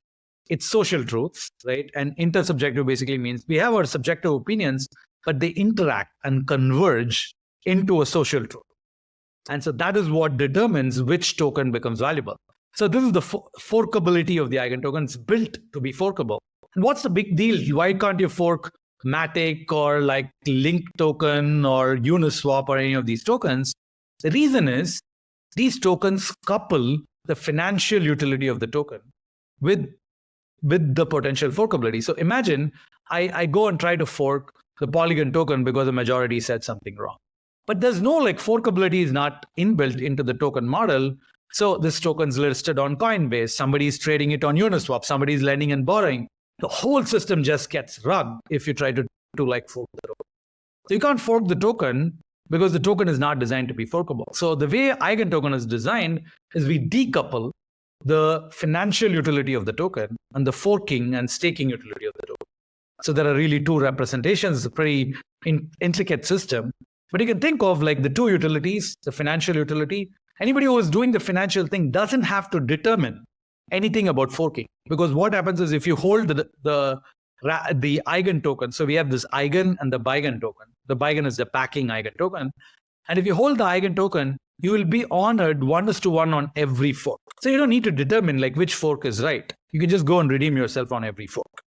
it's social truths, right? And intersubjective basically means we have our subjective opinions, but they interact and converge into a social truth. And so that is what determines which token becomes valuable. So this is the forkability of the eigen token. It's built to be forkable. And what's the big deal? Why can't you fork Matic or like Link token or Uniswap or any of these tokens? The reason is these tokens couple the financial utility of the token with the potential forkability. So imagine I go and try to fork the Polygon token because the majority said something wrong. But there's no like forkability is not inbuilt into the token model. So this token's listed on Coinbase. Somebody's trading it on Uniswap. Somebody's lending and borrowing. The whole system just gets rugged if you try to like fork the token. So you can't fork the token because the token is not designed to be forkable. So the way eigen token is designed is we decouple the financial utility of the token and the forking and staking utility of the token. So there are really two representations. It's a pretty intricate system. But you can think of like the two utilities, the financial utility. Anybody who is doing the financial thing doesn't have to determine anything about forking. Because what happens is if you hold the eigen token, so we have this eigen and the beigen token. The beigen is the backing eigen token. And if you hold the eigen token, you will be honored 1:1 on every fork. So you don't need to determine like which fork is right. You can just go and redeem yourself on every fork.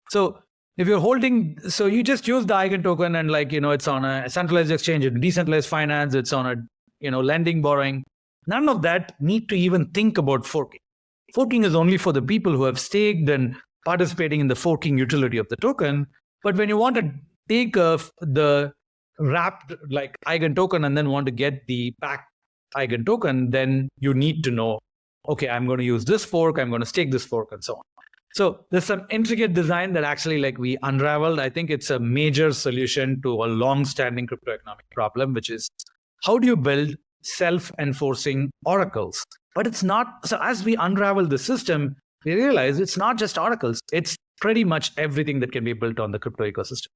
So if you're holding, so you just use the eigen token and like, it's on a centralized exchange, it's decentralized finance, it's on a, lending, borrowing. None of that need to even think about forking. Forking is only for the people who have staked and participating in the forking utility of the token. But when you want to take the wrapped like eigen token and then want to get the packed eigen token, then you need to know, okay, I'm going to use this fork, I'm going to stake this fork and so on. So there's some intricate design that actually like we unraveled. I think it's a major solution to a long-standing crypto economic problem, which is how do you build self-enforcing oracles? But it's not, so as we unravel the system, we realize it's not just oracles. It's pretty much everything that can be built on the crypto ecosystem.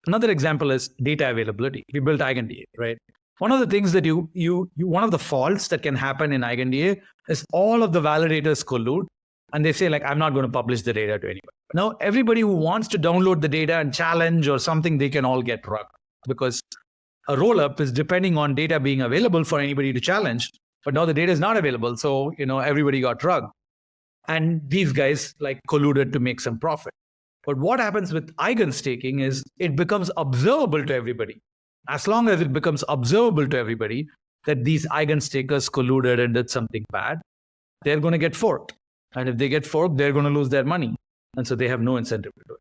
Another example is data availability. We built EigenDA, right? One of the things that one of the faults that can happen in EigenDA is all of the validators collude and they say like, I'm not going to publish the data to anybody. Now, everybody who wants to download the data and challenge or something, they can all get rugged because a rollup is depending on data being available for anybody to challenge. But now the data is not available. So, everybody got rugged. And these guys like colluded to make some profit. But what happens with eigen staking is it becomes observable to everybody. as long as it becomes observable to everybody that these eigenstakers colluded and did something bad, they're going to get forked. And if they get forked, they're going to lose their money. And so they have no incentive to do it.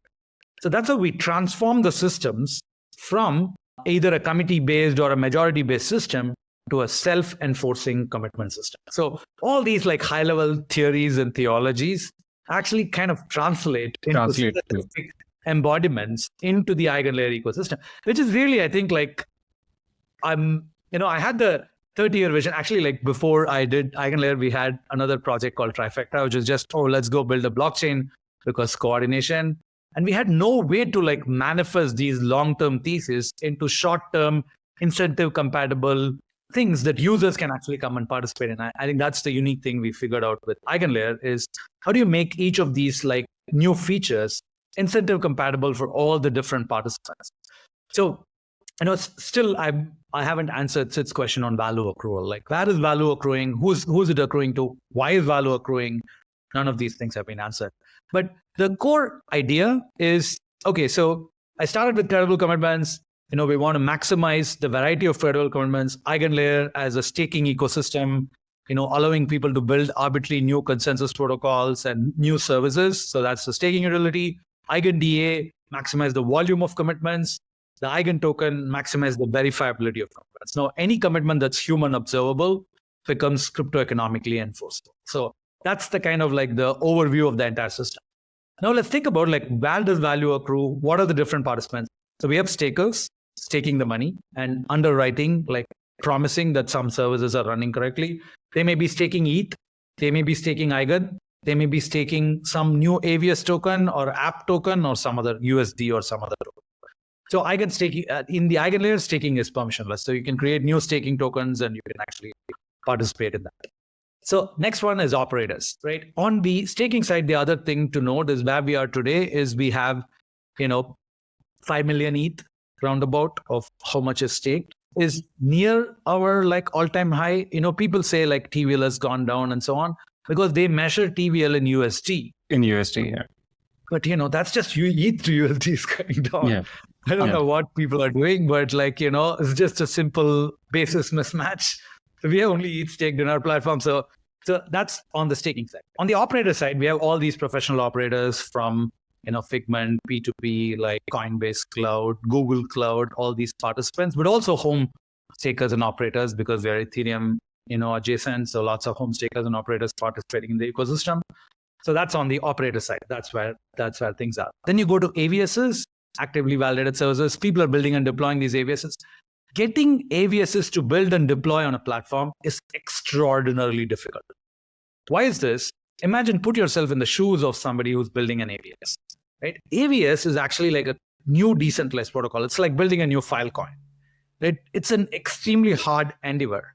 So that's how we transform the systems from either a committee-based or a majority-based system to a self-enforcing commitment system. So all these like high-level theories and theologies actually kind of translate into specific embodiments into the EigenLayer ecosystem, which is really, I think, like I had the 30-year vision. Actually, like before I did EigenLayer, we had another project called Trifecta, which is just, let's go build a blockchain because coordination. And we had no way to like manifest these long-term theses into short-term incentive compatible things that users can actually come and participate in. I think that's the unique thing we figured out with EigenLayer is how do you make each of these like new features incentive compatible for all the different participants. So, still I haven't answered Sid's question on value accrual. Like, where is value accruing? Who's it accruing to? Why is value accruing? None of these things have been answered. But the core idea is, okay, so I started with credible commitments. We want to maximize the variety of credible commitments. EigenLayer as a staking ecosystem, allowing people to build arbitrary new consensus protocols and new services. So that's the staking utility. EigenDA, maximize the volume of commitments. The Eigen token, maximize the verifiability of commitments. Now, any commitment that's human observable becomes crypto economically enforceable. So that's the kind of like the overview of the entire system. Now let's think about like where does value accrue? What are the different participants? So we have stakers staking the money and underwriting, like promising that some services are running correctly. They may be staking ETH. They may be staking Eigen. They may be staking some new AVS token or app token or some other USD or some other token. So Eigen staking in the EigenLayer, staking is permissionless. So you can create new staking tokens and you can actually participate in that. So next one is operators, right? On the staking side, the other thing to note is where we are today is we have, 5 million ETH roundabout of how much is staked is near our like all-time high. People say like TVL has gone down and so on because they measure TVL in USD. In USD, yeah. But that's just ETH to USD is going down. Yeah. I don't know what people are doing, but like, it's just a simple basis mismatch. So we have only ETH staked in our platform. So that's on the staking side. On the operator side, we have all these professional operators from, Figment, P2P, like Coinbase Cloud, Google Cloud, all these participants, but also home stakers and operators because they're Ethereum, adjacent. So lots of home stakers and operators participating in the ecosystem. So that's on the operator side. That's where things are. Then you go to AVSs, actively validated services. People are building and deploying these AVSs. Getting AVSs to build and deploy on a platform is extraordinarily difficult. Why is this? Imagine, put yourself in the shoes of somebody who's building an AVS, right? AVS is actually like a new decentralized protocol. It's like building a new Filecoin. Right? It's an extremely hard endeavor.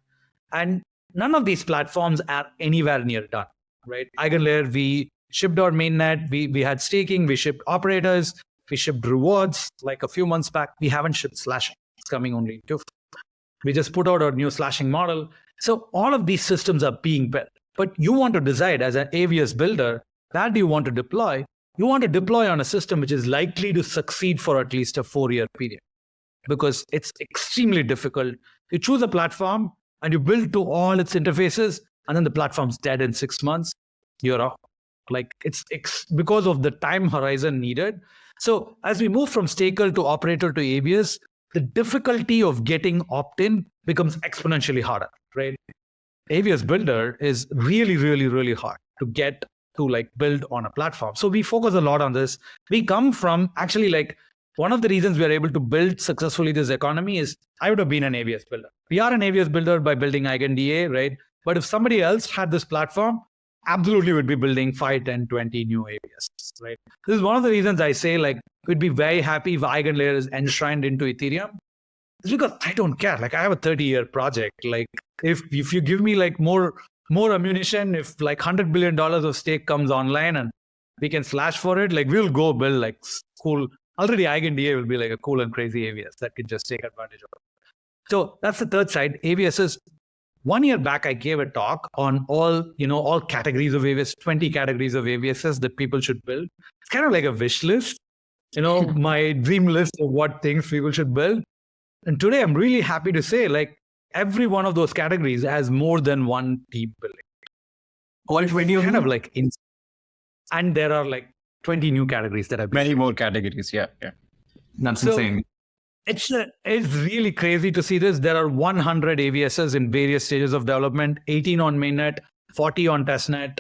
And none of these platforms are anywhere near done, right? EigenLayer, we shipped our mainnet, we had staking, we shipped operators, we shipped rewards like a few months back. We haven't shipped slashing. It's coming only in Q4. We just put out our new slashing model. So all of these systems are being built. But you want to decide as an AVS builder, where do you want to deploy? You want to deploy on a system which is likely to succeed for at least a 4-year period because it's extremely difficult. You choose a platform and you build to all its interfaces and then the platform's dead in 6 months. You're off. Like it's because of the time horizon needed. So as we move from staker to operator to AVS, the difficulty of getting opt-in becomes exponentially harder, right? AVS builder is really, really, really hard to get to like build on a platform. So we focus a lot on this. We come from actually like one of the reasons we are able to build successfully this economy is I would have been an AVS builder. We are an AVS builder by building EigenDA, right? But if somebody else had this platform, absolutely would be building 5, 10, 20 new AVS, right? This is one of the reasons I say like we'd be very happy if EigenLayer is enshrined into Ethereum. It's because I don't care. Like I have a 30-year project. Like if you give me like more ammunition, if like $100 billion of stake comes online and we can slash for it, like we'll go build like cool. Already EigenDA will be like a cool and crazy AVS that can just take advantage of it. So that's the third side. AVSs. 1 year back, I gave a talk on all categories of AVS, 20 categories of AVSs that people should build. It's kind of like a wish list, my dream list of what things people should build. And today I'm really happy to say like every one of those categories has more than one team building. All 20 of Kind them? of like, and there are like 20 new categories that have been. Many more categories. Yeah. That's So- insane. It's really crazy to see this. There are 100 AVSs in various stages of development, 18 on mainnet, 40 on testnet,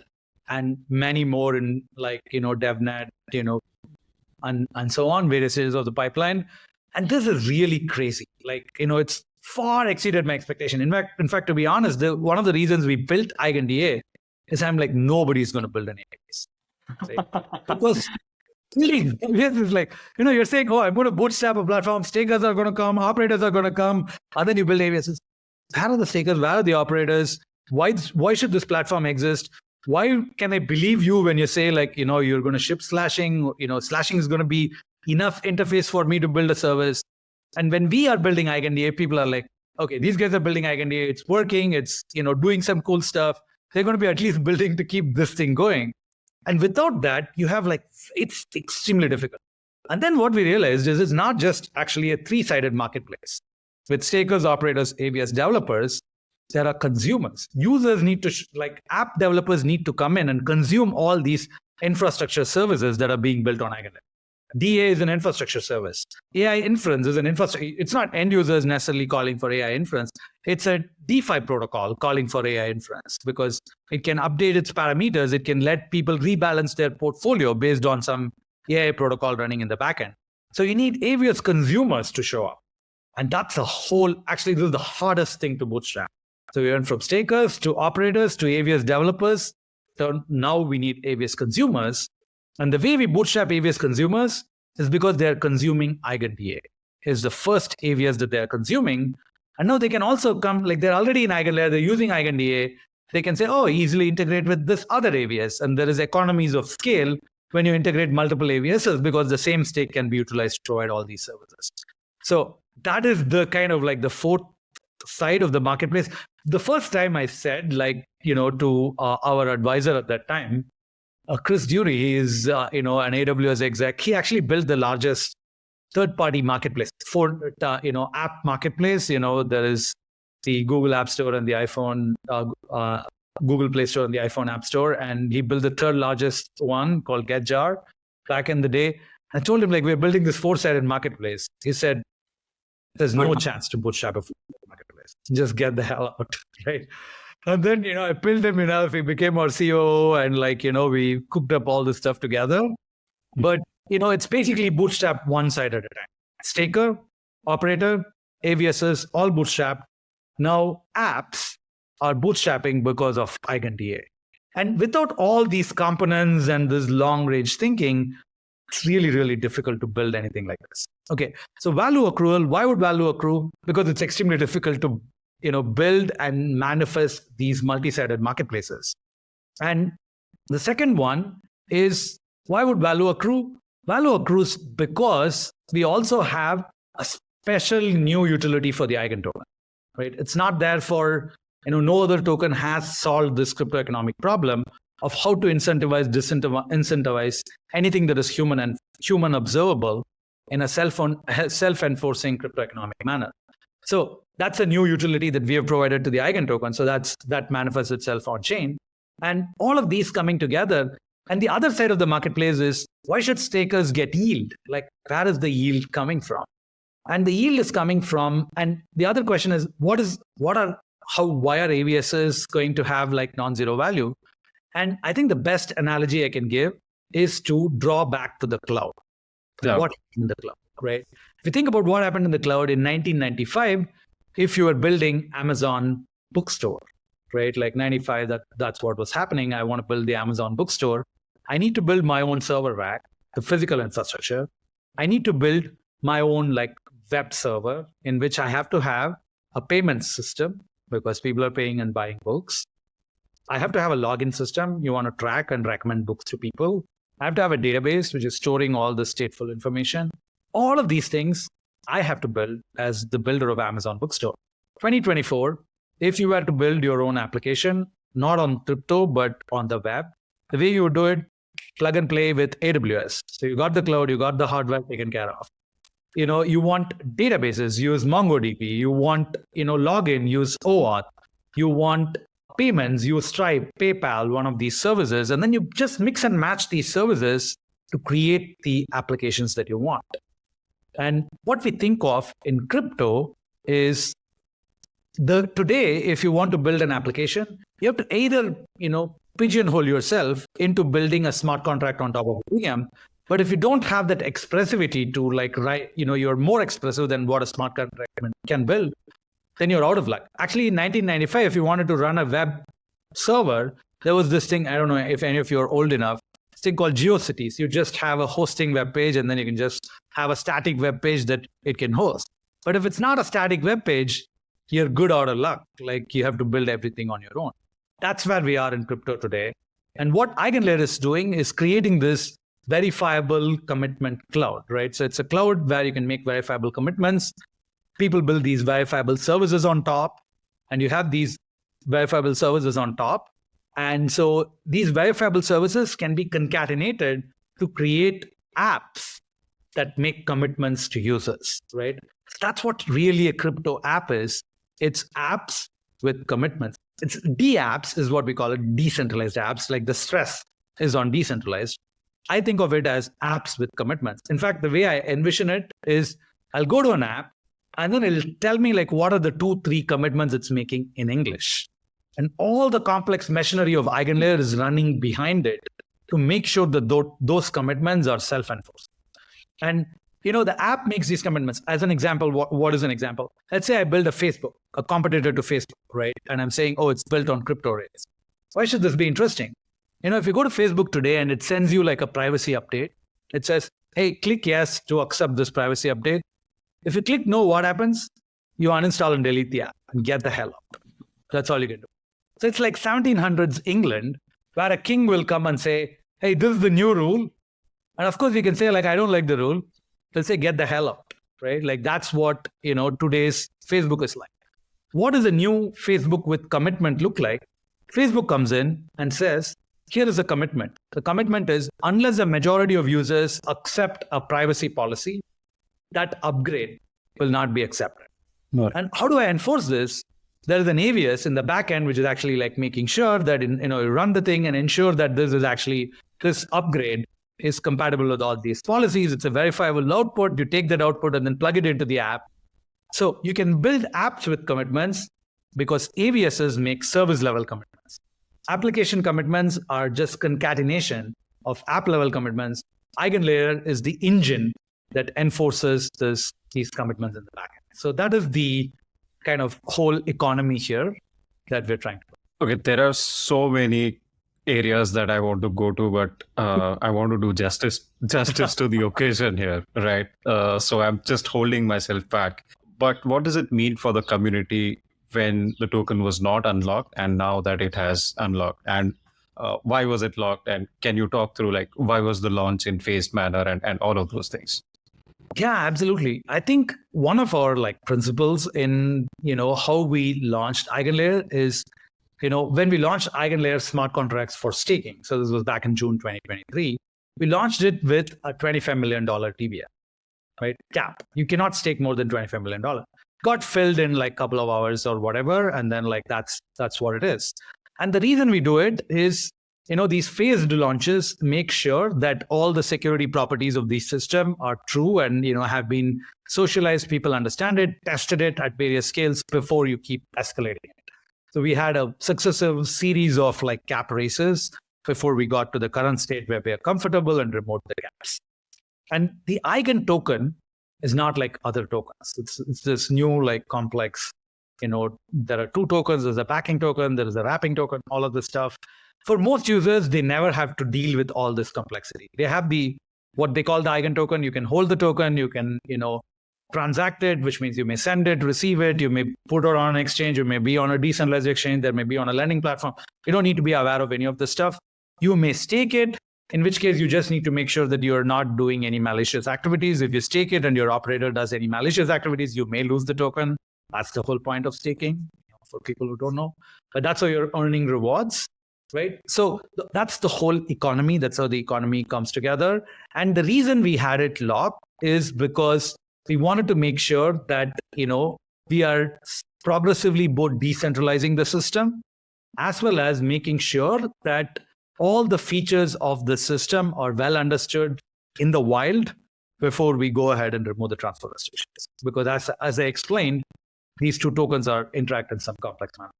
and many more in like, DevNet, and so on, various stages of the pipeline. And this is really crazy. Like, it's far exceeded my expectation. In fact, to be honest, one of the reasons we built EigenDA is I'm like, nobody's going to build an AVS. Right? Because really, yes, it's like, you're saying, oh, I'm going to bootstrap a platform, stakers are going to come, operators are going to come, and then you build AVSs. Where are the stakers? Where are the operators? Why should this platform exist? Why can I believe you when you say like, you're going to ship slashing, slashing is going to be enough interface for me to build a service. And when we are building EigenDA, people are like, okay, these guys are building EigenDA, it's working, it's, doing some cool stuff. They're going to be at least building to keep this thing going. And without that, you have like, it's extremely difficult. And then what we realized is it's not just actually a three-sided marketplace. With stakers, operators, AVS developers, there are consumers. Users need to, like app developers need to come in and consume all these infrastructure services that are being built on EigenLayer. DA is an infrastructure service. AI inference is an infrastructure. It's not end users necessarily calling for AI inference. It's a DeFi protocol calling for AI inference because it can update its parameters. It can let people rebalance their portfolio based on some AI protocol running in the backend. So you need AVS consumers to show up. And that's actually, this is the hardest thing to bootstrap. So we went from stakers to operators to AVS developers. So now we need AVS consumers. And the way we bootstrap AVS consumers is because they're consuming EigenDA. It's the first AVS that they're consuming. And now they can also come, like they're already in EigenLayer, they're using EigenDA. They can say, oh, easily integrate with this other AVS. And there is economies of scale when you integrate multiple AVSs because the same stake can be utilized to provide all these services. So that is the kind of like the fourth side of the marketplace. The first time I said, like, to our advisor at that time, Chris Dury, he is, an AWS exec. He actually built the largest third-party marketplace for, app marketplace. There is the Google App Store and the iPhone, Google Play Store and the iPhone App Store. And he built the third largest one called GetJar back in the day. I told him, like, we're building this four-sided marketplace. He said, there's no chance to bootstrap a four-sided marketplace. Just get the hell out, right? And then, I built him enough. He became our COO and we cooked up all this stuff together. But, it's basically bootstrap one side at a time. Staker, operator, AVSs, all bootstrap. Now apps are bootstrapping because of EigenDA. And without all these components and this long range thinking, it's really, really difficult to build anything like this. Okay, so value accrual, why would value accrue? Because it's extremely difficult to build and manifest these multi-sided marketplaces. And the second one is, why would value accrue? Value accrues because we also have a special new utility for the Eigen token, right? It's not there for, no other token has solved this crypto economic problem of how to incentivize anything that is human observable in a self-enforcing crypto economic manner. So that's a new utility that we have provided to the Eigen token. So that manifests itself on chain. And all of these coming together. And the other side of the marketplace is, why should stakers get yield? Like, where is the yield coming from? And the yield is coming from, and the other question is, why are AVSs going to have like non-zero value? And I think the best analogy I can give is to draw back to the cloud. Yeah. What happened in the cloud, right? If you think about what happened in the cloud in 1995, if you were building Amazon bookstore, right? Like 95, that's what was happening. I want to build the Amazon bookstore. I need to build my own server rack, the physical infrastructure. I need to build my own like web server in which I have to have a payment system because people are paying and buying books. I have to have a login system. You want to track and recommend books to people. I have to have a database which is storing all the stateful information. All of these things I have to build as the builder of Amazon Bookstore. 2024, if you were to build your own application, not on crypto, but on the web, the way you would do it, plug and play with AWS. So you got the cloud, you got the hardware taken care of. you want databases, use MongoDB. You want, login, use OAuth. You want payments, use Stripe, PayPal, one of these services. And then you just mix and match these services to create the applications that you want. And what we think of in crypto is today, if you want to build an application, you have to either, pigeonhole yourself into building a smart contract on top of Ethereum. But if you don't have that expressivity to write, you're more expressive than what a smart contract can build, then you're out of luck. Actually, in 1995, if you wanted to run a web server, there was this thing, I don't know if any of you are old enough, this thing called GeoCities. You just have a hosting web page, and then you can just have a static web page that it can host. But if it's not a static web page, you're good out of luck. You have to build everything on your own. That's where we are in crypto today. And what EigenLayer is doing is creating this verifiable commitment cloud, right? So it's a cloud where you can make verifiable commitments. People build these verifiable services on top, and you have these verifiable services on top. And so these verifiable services can be concatenated to create apps that make commitments to users, right? That's what really a crypto app is. It's apps with commitments. It's D-apps is what we call it, decentralized apps, like the stress is on decentralized. I think of it as apps with commitments. In fact, the way I envision it is I'll go to an app and then it'll tell me what are the 2-3 commitments it's making in English. And all the complex machinery of EigenLayer is running behind it to make sure that those commitments are self-enforced. And the app makes these commitments. As an example, what is an example? Let's say I build a Facebook, a competitor to Facebook, right? And I'm saying, it's built on crypto rails. Why should this be interesting? If you go to Facebook today and it sends you a privacy update, it says, hey, click yes to accept this privacy update. If you click no, what happens? You uninstall and delete the app and get the hell out. That's all you can do. So it's like 1700s England, where a king will come and say, hey, this is the new rule. And of course, we can say, I don't like the rule. They'll say, get the hell out, right? That's what, today's Facebook is like. What does a new Facebook with commitment look like? Facebook comes in and says, here is a commitment. The commitment is, unless the majority of users accept a privacy policy, that upgrade will not be accepted. Right. And how do I enforce this? There is an AVS in the back end, which is actually making sure that you run the thing and ensure that this upgrade is compatible with all these policies. It's a verifiable output. You take that output and then plug it into the app. So you can build apps with commitments because AVSs make service level commitments. Application commitments are just concatenation of app level commitments. EigenLayer is the engine that enforces these commitments in the back end. So that is the kind of whole economy here that we're trying to do. Okay, there are so many areas that I want to go to, but I want to do justice to the occasion here, right? So I'm just holding myself back. But what does it mean for the community when the token was not unlocked and now that it has unlocked? And why was it locked? And can you talk through why was the launch in phased manner and all of those things? Yeah, absolutely. I think one of our principles in how we launched EigenLayer is when we launched EigenLayer smart contracts for staking. So this was back in June 2023. We launched it with a $25 million TBL, right? Cap. You cannot stake more than $25 million. Got filled in a couple of hours or whatever, and then that's what it is. And the reason we do it is these phased launches make sure that all the security properties of the system are true and, have been socialized. People understand it, tested it at various scales before you keep escalating it. So we had a successive series of cap races before we got to the current state where we are comfortable and removed the gaps. And the Eigen token is not like other tokens. It's this new complex, there are 2 tokens. There's a backing token, there is a wrapping token, all of this stuff. For most users, they never have to deal with all this complexity. They have what they call the Eigen token. You can hold the token, you can, transact it, which means you may send it, receive it, you may put it on an exchange, you may be on a decentralized exchange, there may be on a lending platform. You don't need to be aware of any of this stuff. You may stake it, in which case you just need to make sure that you're not doing any malicious activities. If you stake it and your operator does any malicious activities, you may lose the token. That's the whole point of staking, for people who don't know. But that's how you're earning rewards. Right. So that's the whole economy. That's how the economy comes together. And the reason we had it locked is because we wanted to make sure that, we are progressively both decentralizing the system as well as making sure that all the features of the system are well understood in the wild before we go ahead and remove the transfer restrictions. Because as I explained, these two tokens are interact in some complex manner.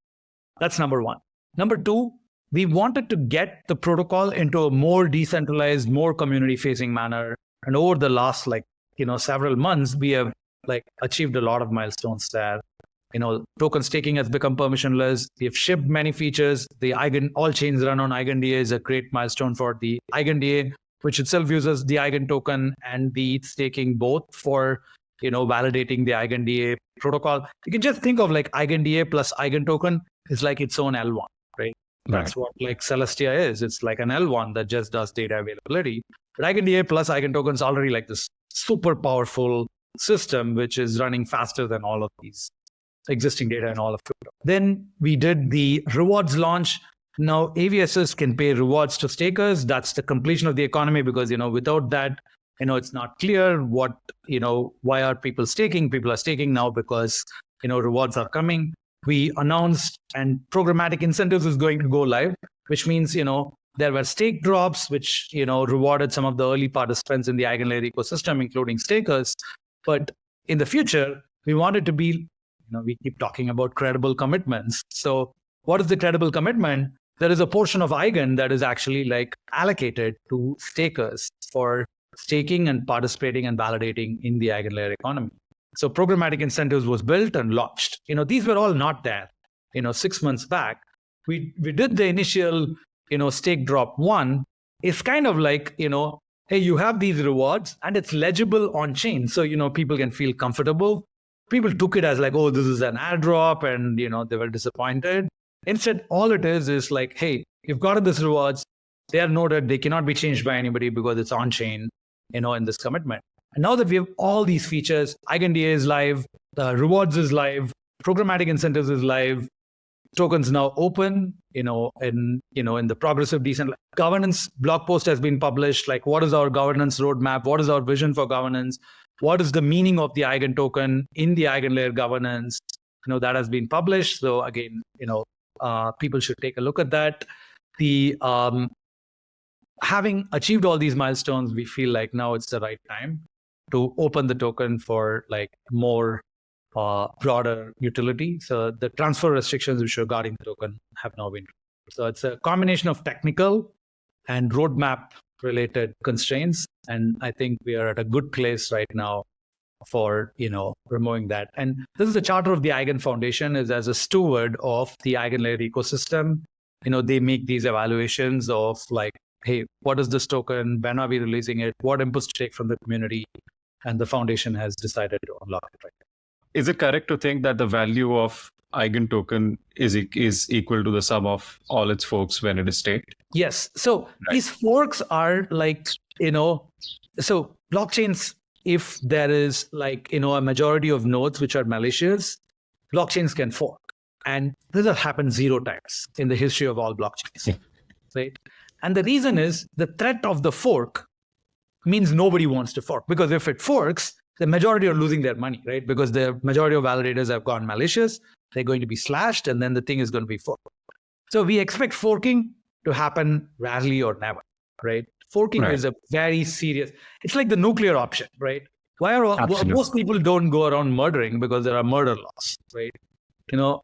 That's number one. Number two, we wanted to get the protocol into a more decentralized, more community-facing manner. And over the last several months, we have achieved a lot of milestones there. Token staking has become permissionless. We have shipped many features. The all chains run on EigenDA is a great milestone for the EigenDA, which itself uses the Eigen token and the ETH staking both for validating the EigenDA protocol. You can just think of EigenDA plus Eigen token is like its own L1, right? That's what Celestia is. It's like an L1 that just does data availability. But EigenDA plus Eigen token is already like this super powerful system, which is running faster than all of these existing data and all of crypto. Then we did the rewards launch. Now AVSs can pay rewards to stakers. That's the completion of the economy because, without that, it's not clear what, why are people staking? People are staking now because, rewards are coming. We announced and programmatic incentives is going to go live, which means, there were stake drops, which, rewarded some of the early participants in the EigenLayer ecosystem, including stakers. But in the future, we wanted to be, we keep talking about credible commitments. So what is the credible commitment? There is a portion of Eigen that is actually allocated to stakers for staking and participating and validating in the EigenLayer economy. So programmatic incentives was built and launched. These were all not there. 6 months back, we did the initial, stake drop one. It's kind of like, hey, you have these rewards and it's legible on chain. So, people can feel comfortable. People took it as oh, this is an airdrop and, they were disappointed. Instead, all it is hey, you've gotten this rewards. They are noted. They cannot be changed by anybody because it's on chain, in this commitment. And now that we have all these features, EigenDA is live, the rewards is live, programmatic incentives is live, tokens now open, in the progressive decent governance blog post has been published. What is our governance roadmap? What is our vision for governance? What is the meaning of the Eigen token in the EigenLayer governance? That has been published. So again, people should take a look at that. The having achieved all these milestones, we feel like now it's the right time to open the token for more broader utility. So the transfer restrictions which are guarding the token have now been. So it's a combination of technical and roadmap related constraints. And I think we are at a good place right now for, removing that. And this is the charter of the Eigen Foundation is as a steward of the EigenLayer ecosystem. They make these evaluations of hey, what is this token? When are we releasing it? What inputs to take from the community? And the foundation has decided to unlock it right now. Is it correct to think that the value of Eigen token is equal to the sum of all its forks when it is staked? Yes. So these forks are so blockchains, if there is a majority of nodes which are malicious, blockchains can fork. And this has happened 0 times in the history of all blockchains, right? And the reason is the threat of the fork means nobody wants to fork, because if it forks, the majority are losing their money, right? Because the majority of validators have gone malicious, they're going to be slashed, and then the thing is going to be forked. So we expect forking to happen rarely or never, right? Forking is a very serious, it's like the nuclear option, right? Most people don't go around murdering because there are murder laws, right?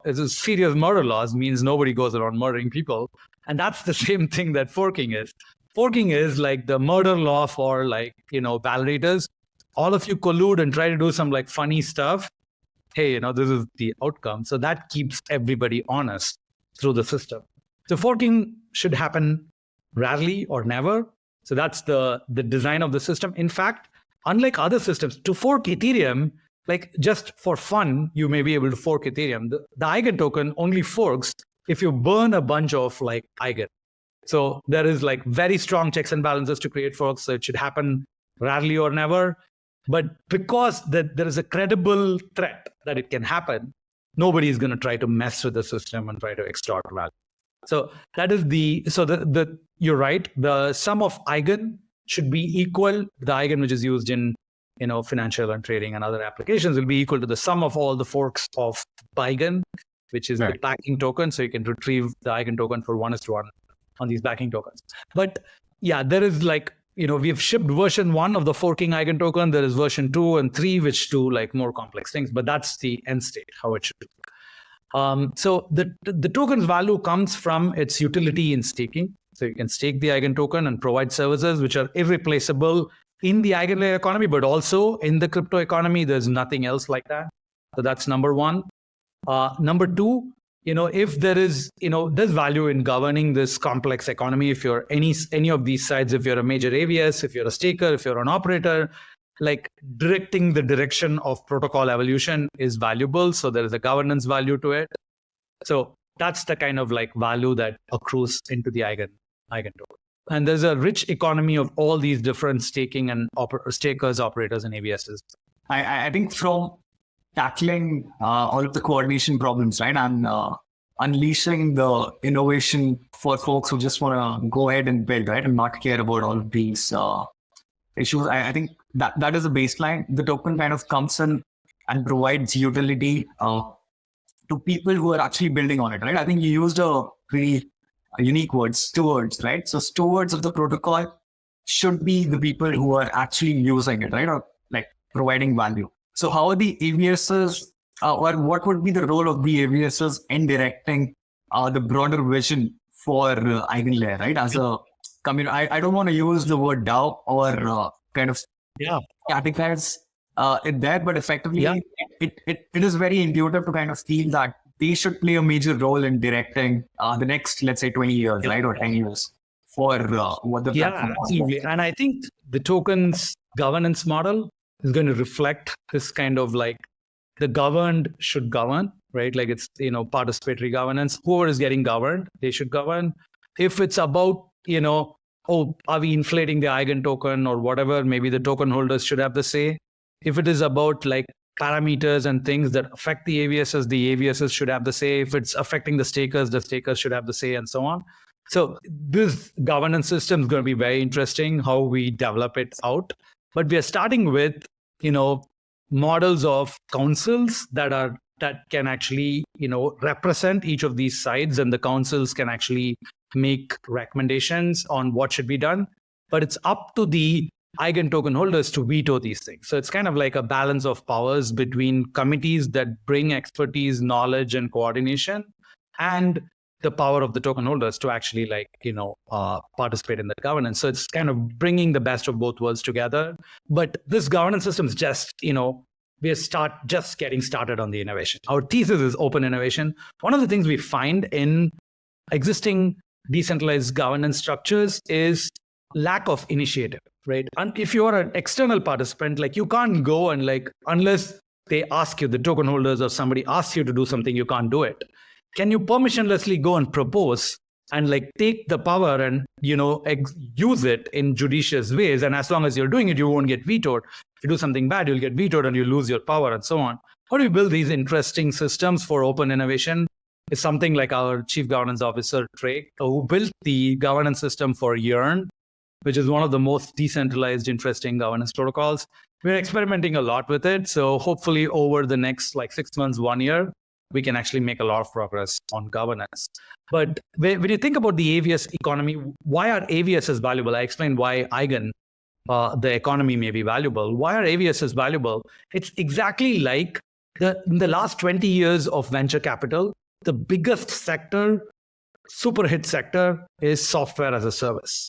It's a serious murder laws means nobody goes around murdering people. And that's the same thing that forking is. Forking is like the murder law for validators. All of you collude and try to do some funny stuff. Hey, this is the outcome. So that keeps everybody honest through the system. So forking should happen rarely or never. So that's the design of the system. In fact, unlike other systems, to fork Ethereum, just for fun, you may be able to fork Ethereum. The Eigen token only forks if you burn a bunch of Eigen. So there is very strong checks and balances to create forks. So it should happen rarely or never. But because there is a credible threat that it can happen, nobody is going to try to mess with the system and try to extort value. So that is you're right. The sum of Eigen should be equal to the Eigen which is used in financial and trading and other applications will be equal to the sum of all the forks of EIGEN, which is the backing token. So you can retrieve the EIGEN token for 1:1 on these backing tokens. But yeah, there is we've shipped version 1 of the forking EIGEN token. There is version 2 and 3, which do more complex things, but that's the end state, how it should be. So the token's value comes from its utility in staking. So you can stake the EIGEN token and provide services which are irreplaceable in the EigenLayer economy, but also in the crypto economy. There's nothing else like that. So that's number one. Number two, if there is, there's value in governing this complex economy. If you're any of these sides, if you're a major AVS, if you're a staker, if you're an operator, directing the direction of protocol evolution is valuable. So there is a governance value to it. So that's the kind of value that accrues into the EIGEN token. And there's a rich economy of all these different staking and stakers, operators, and AVSs. I think from tackling all of the coordination problems, right, and unleashing the innovation for folks who just want to go ahead and build, right, and not care about all of these issues, I think that is a baseline. The token kind of comes in and provides utility to people who are actually building on it, right? I think you used a pretty unique word, stewards, right? So stewards of the protocol should be the people who are actually using it, right? Or providing value. So how are the AVSs, or what would be the role of the AVSs in directing the broader vision for EigenLayer, right? As a community, I don't want to use the word DAO or kind of categorize it there, but effectively it is very intuitive to kind of feel that they should play a major role in directing the next, let's say, 20 years, right, or 10 years for what the platform absolutely. And I think the token's governance model is going to reflect this kind of the governed should govern, right? It's participatory governance. Whoever is getting governed, they should govern. If it's about are we inflating the EIGEN token or whatever, maybe the token holders should have the say. If it is about parameters and things that affect the AVSs should have the say. If it's affecting the stakers should have the say, and so on. So this governance system is going to be very interesting, how we develop it out. But we are starting with, models of councils that can actually, represent each of these sides, and the councils can actually make recommendations on what should be done. But it's up to the EIGEN token holders to veto these things. So it's kind of like a balance of powers between committees that bring expertise, knowledge, and coordination, and the power of the token holders to actually participate in the governance. So it's kind of bringing the best of both worlds together. But this governance system is just, we are just getting started on the innovation. Our thesis is open innovation. One of the things we find in existing decentralized governance structures is lack of initiative, right? And if you are an external participant, you can't go and unless they ask you, the token holders or somebody asks you to do something, you can't do it. Can you permissionlessly go and propose and take the power and use it in judicious ways? And as long as you're doing it, you won't get vetoed. If you do something bad, you'll get vetoed and you lose your power, and so on. How do we build these interesting systems for open innovation? Is something like our Chief Governance Officer, Trey, who built the governance system for Yearn, which is one of the most decentralized, interesting governance protocols. We're experimenting a lot with it. So hopefully over the next 6 months, 1 year, we can actually make a lot of progress on governance. But when you think about the AVS economy, why are AVSs valuable? I explained why EIGEN, the economy may be valuable. Why are AVSs valuable? It's exactly like in the last 20 years of venture capital, the biggest sector, super hit sector, is software as a service.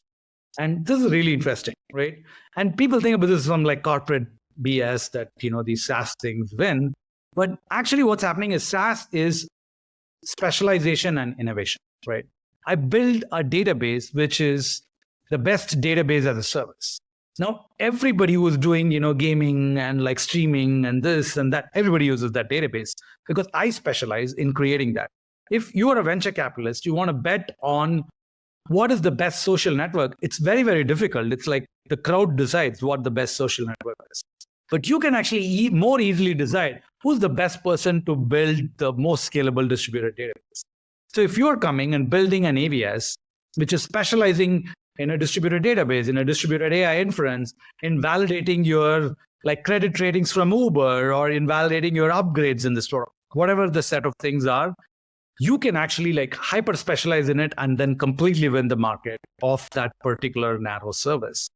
And this is really interesting, right? And people think about this from corporate BS that, these SaaS things win. But actually what's happening is SaaS is specialization and innovation, right? I build a database, which is the best database as a service. Now, everybody who's doing, gaming and streaming and this and that, everybody uses that database because I specialize in creating that. If you are a venture capitalist, you want to bet on what is the best social network, it's very, very difficult. It's the crowd decides what the best social network is. But you can actually more easily decide who's the best person to build the most scalable distributed database. So if you're coming and building an AVS, which is specializing in a distributed database, in a distributed AI inference, in validating your like credit ratings from Uber or invalidating your upgrades in the store, whatever the set of things are, you can actually like hyper specialize in it and then completely win the market of that particular narrow service.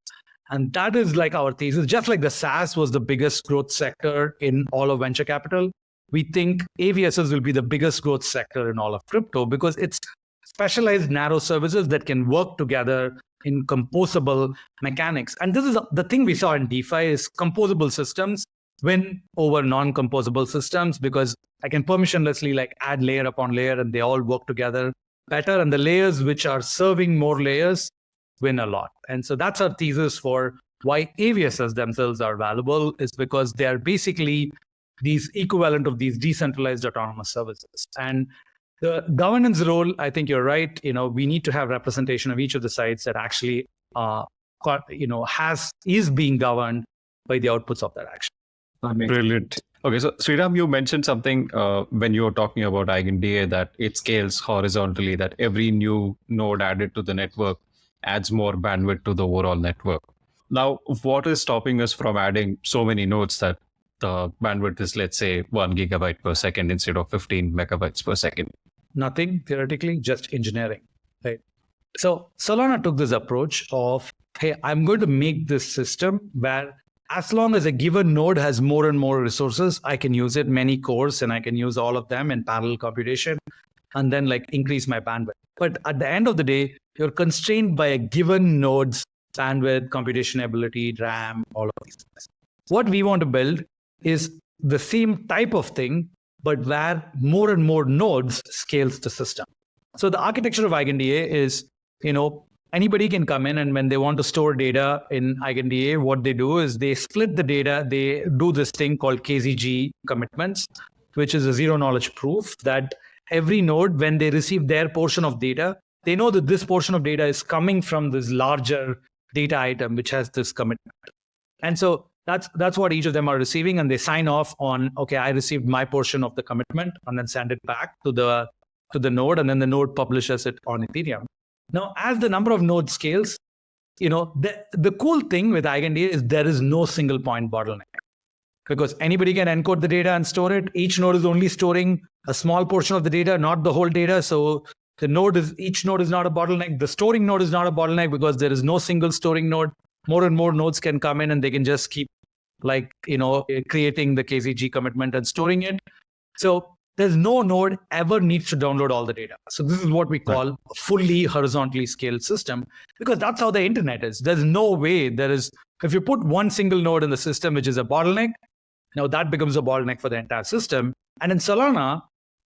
And that is like our thesis. Just like the SaaS was the biggest growth sector in all of venture capital, we think AVSs will be the biggest growth sector in all of crypto because it's specialized narrow services that can work together in composable mechanics. And this is the thing we saw in DeFi is composable systems win over non-composable systems because I can permissionlessly like add layer upon layer and they all work together better. And the layers which are serving more layers win a lot. And so that's our thesis for why AVSs themselves are valuable is because they are basically these equivalent of these decentralized autonomous services. And the governance role, I think you're right. We need to have representation of each of the sites that actually, is being governed by the outputs of that action. Brilliant. Okay, so Sreeram, you mentioned something when you were talking about EigenDA that it scales horizontally, that every new node added to the network adds more bandwidth to the overall network. Now, what is stopping us from adding so many nodes that the bandwidth is, let's say, 1 gigabyte per second instead of 15 megabytes per second? Nothing, theoretically, just engineering, right? So Solana took this approach of, hey, I'm going to make this system where as long as a given node has more and more resources, I can use it, many cores, and I can use all of them in parallel computation and then like increase my bandwidth. But at the end of the day, you're constrained by a given node's bandwidth, computation ability, RAM, all of these things. What we want to build is the same type of thing, but where more and more nodes scales the system. So the architecture of EigenDA is, anybody can come in and when they want to store data in EigenDA, what they do is they split the data. They do this thing called KZG commitments, which is a zero knowledge proof that every node, when they receive their portion of data, they know that this portion of data is coming from this larger data item, which has this commitment. And so that's what each of them are receiving. And they sign off on, okay, I received my portion of the commitment and then send it back to the node. And then the node publishes it on Ethereum. Now, as the number of nodes scales, the cool thing with EigenDA is there is no single point bottleneck because anybody can encode the data and store it. Each node is only storing a small portion of the data, not the whole data. So each node is not a bottleneck. The storing node is not a bottleneck because there is no single storing node. More and more nodes can come in and they can just keep creating the KZG commitment and storing it. So there's no node ever needs to download all the data. So this is what we call a fully horizontally scaled system because that's how the internet is. There's no way if you put one single node in the system, which is a bottleneck, now that becomes a bottleneck for the entire system. And in Solana,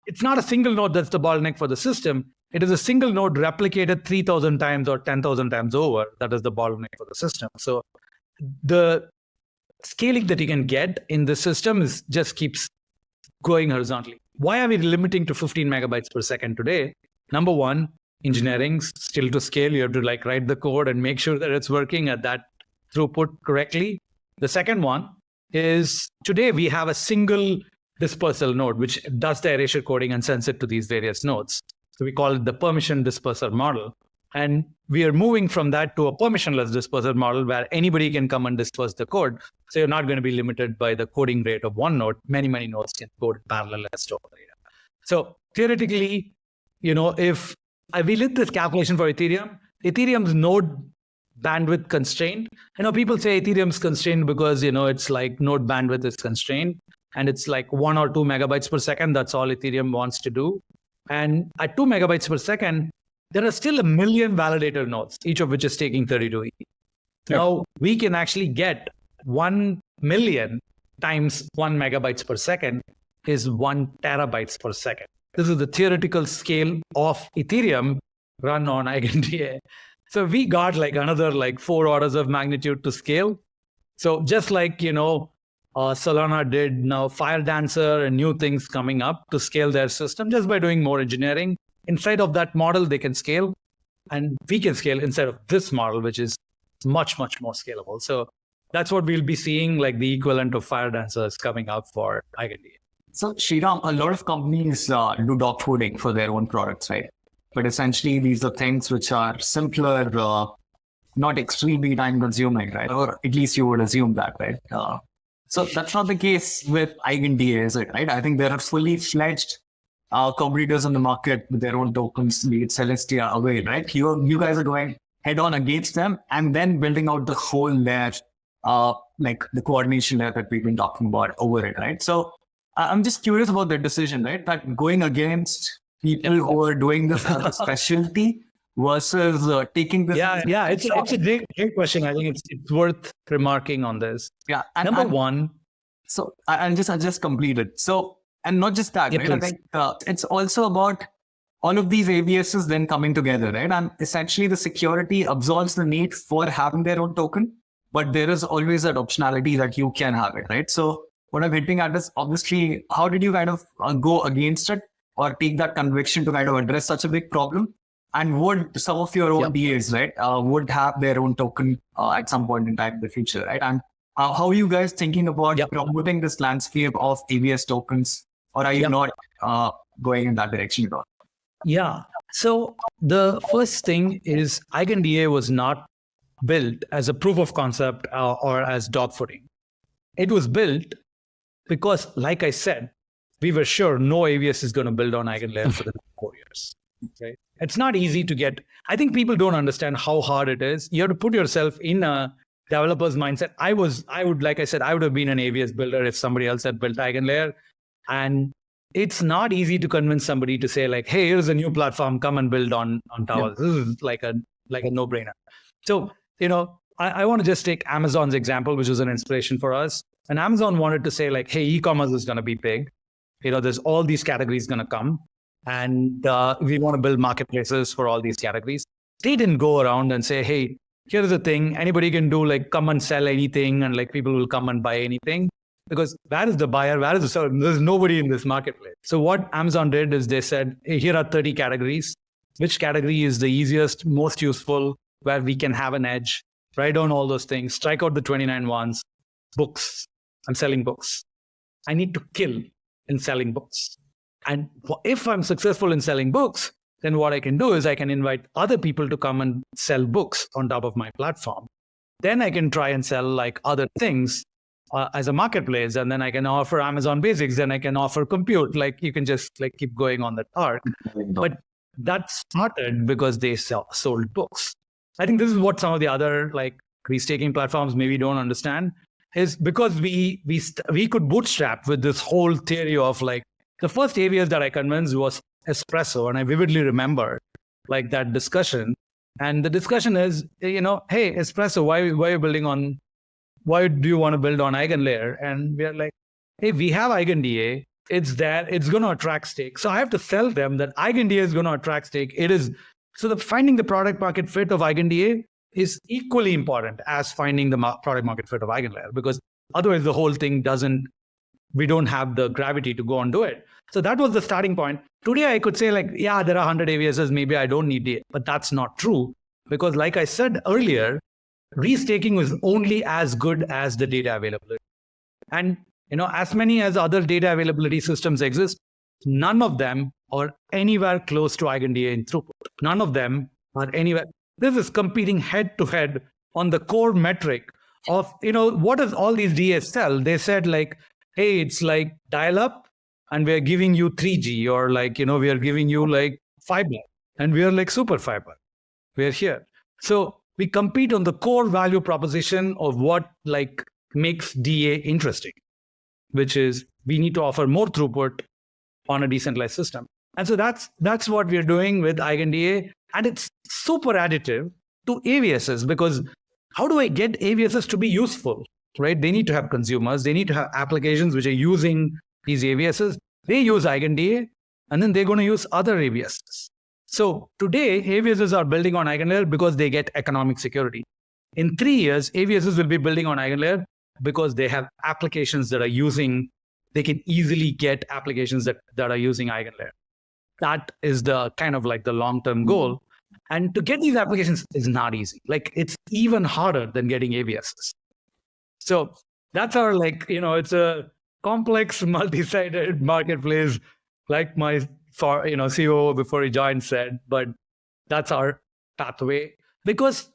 it's not a single node that's the bottleneck for the system. It is a single node replicated 3,000 times or 10,000 times over. That is the bottleneck for the system. So the scaling that you can get in the system just keeps going horizontally. Why are we limiting to 15 megabytes per second today? Number one, engineering still to scale. You have to write the code and make sure that it's working at that throughput correctly. The second one is today we have a single dispersal node, which does the erasure coding and sends it to these various nodes. So we call it the permission disperser model. And we are moving from that to a permissionless disperser model where anybody can come and disperse the code. So you're not going to be limited by the coding rate of one node. Many, many nodes can code parallel and store data. So theoretically, if we did this calculation for Ethereum, Ethereum's node bandwidth constrained. People say Ethereum's constrained because, it's like node bandwidth is constrained. And it's like 1 or 2 megabytes per second. That's all Ethereum wants to do. And at 2 megabytes per second, there are still 1 million validator nodes, each of which is taking 32 ETH. Yep. Now, we can actually get 1 million times 1 megabytes per second is 1 terabytes per second. This is the theoretical scale of Ethereum run on EigenDA. So we got another 4 orders of magnitude to scale. So just Solana did, now Firedancer and new things coming up to scale their system just by doing more engineering. Inside of that model, they can scale, and we can scale inside of this model, which is much, much more scalable. So that's what we'll be seeing, the equivalent of Firedancer is coming up for EigenDA. So Sreeram, a lot of companies do dog fooding for their own products, right? But essentially, these are things which are simpler, not extremely time consuming, right? Or at least you would assume that, right? So that's not the case with EigenDA, is it? Right? I think there are fully fledged competitors on the market with their own tokens, be it Celestia, Away, right? You guys are going head on against them and then building out the whole layer, like the coordination layer that we've been talking about over it, right? So I'm just curious about the decision, right? That going against people who are doing this as a specialty versus taking this. Yeah. It's a great question. I think it's worth remarking on this. Yeah. Number one. So I'll just complete it. So, and not just that, right? I think it's also about all of these ABSs then coming together, right? And essentially the security absorbs the need for having their own token, but there is always that optionality that you can have it, right? So what I'm hinting at is obviously, how did you kind of go against it or take that conviction to kind of address such a big problem? And would some of your own DAs, right, would have their own token at some point in time in the future, right? And how are you guys thinking about promoting this landscape of ABS tokens, or are you not going in that direction at all? Yeah. So the first thing is EigenDA was not built as a proof of concept or as dogfooding. It was built because, like I said, we were sure no ABS is going to build on EigenLayer for the next 4 years. Okay? It's not easy to get. I think people don't understand how hard it is. You have to put yourself in a developer's mindset. I would, like I said, I would have been an ABS builder if somebody else had built EigenLayer. And it's not easy to convince somebody to say like, hey, here's a new platform, come and build on Towers. This is like a no-brainer. So, I want to just take Amazon's example, which was an inspiration for us. And Amazon wanted to say like, hey, e-commerce is going to be big. There's all these categories going to come. And we want to build marketplaces for all these categories. They didn't go around and say, hey, here's the thing. Anybody can do like come and sell anything and like people will come and buy anything. Because where is the buyer? Where is the seller? There's nobody in this marketplace. So what Amazon did is they said, hey, here are 30 categories. Which category is the easiest, most useful, where we can have an edge? Write down all those things. Strike out the 29 ones. Books. I'm selling books. I need to kill in selling books. And if I'm successful in selling books, then what I can do is I can invite other people to come and sell books on top of my platform. Then I can try and sell like other things as a marketplace, and then I can offer Amazon Basics, then I can offer compute. Like you can just like keep going on that arc. But that started because they sold books. I think this is what some of the other like risk-taking platforms maybe don't understand, is because we could bootstrap with this whole theory of like, the first ABS that I convinced was Espresso, and I vividly remember like that discussion. And the discussion is, hey, Espresso, why do you want to build on EigenLayer? And we are like, hey, we have EigenDA. It's there. It's going to attract stake. So I have to sell them that EigenDA is going to attract stake. It is. So finding the product market fit of EigenDA is equally important as finding the product market fit of EigenLayer, because otherwise the whole thing we don't have the gravity to go and do it. So that was the starting point. Today I could say like, yeah, there are 100 ABSs, maybe I don't need it, but that's not true. Because like I said earlier, restaking is only as good as the data availability. And as many as other data availability systems exist, none of them are anywhere close to EigenDA in throughput. None of them are anywhere. This is competing head to head on the core metric of, what does all these DAs sell? They said like, hey, it's like dial up and we're giving you 3G, or like, we are giving you like fiber, and we are like super fiber. We're here. So we compete on the core value proposition of what like makes DA interesting, which is we need to offer more throughput on a decentralized system. And so that's what we're doing with EigenDA. And it's super additive to ABSs, because how do I get ABSs to be useful, right? They need to have consumers. They need to have applications which are using these ABSs. They use EigenDA, and then they're going to use other ABSs. So today, ABSs are building on EigenLayer because they get economic security. In 3 years, ABSs will be building on EigenLayer because they have applications that are using, they can easily get applications that are using EigenLayer. That is the kind of like the long-term goal. And to get these applications is not easy. Like it's even harder than getting ABSs. So that's our like, it's a complex, multi-sided marketplace, like my COO before he joined said, but that's our pathway. Because,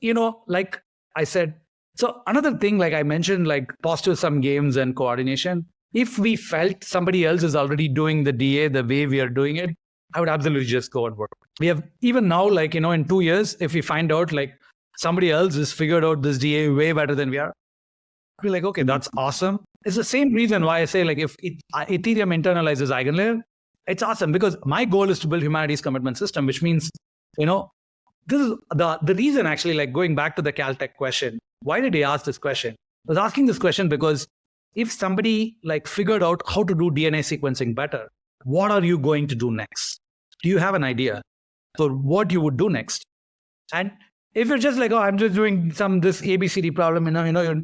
like I said, So another thing, like I mentioned, like posture sum games and coordination, if we felt somebody else is already doing the DA the way we are doing it, I would absolutely just go and work. We have even now, like, in 2 years, if we find out like somebody else has figured out this DA way better than we are, we're like, okay, that's awesome. It's the same reason why I say, like, if Ethereum internalizes EigenLayer, it's awesome, because my goal is to build humanities commitment system, which means, this is the reason, actually, like going back to the Caltech question. Why did he ask this question? I was asking this question because if somebody like figured out how to do DNA sequencing better, what are you going to do next? Do you have an idea for what you would do next? And if you're just like, oh, I'm just doing this ABCD problem,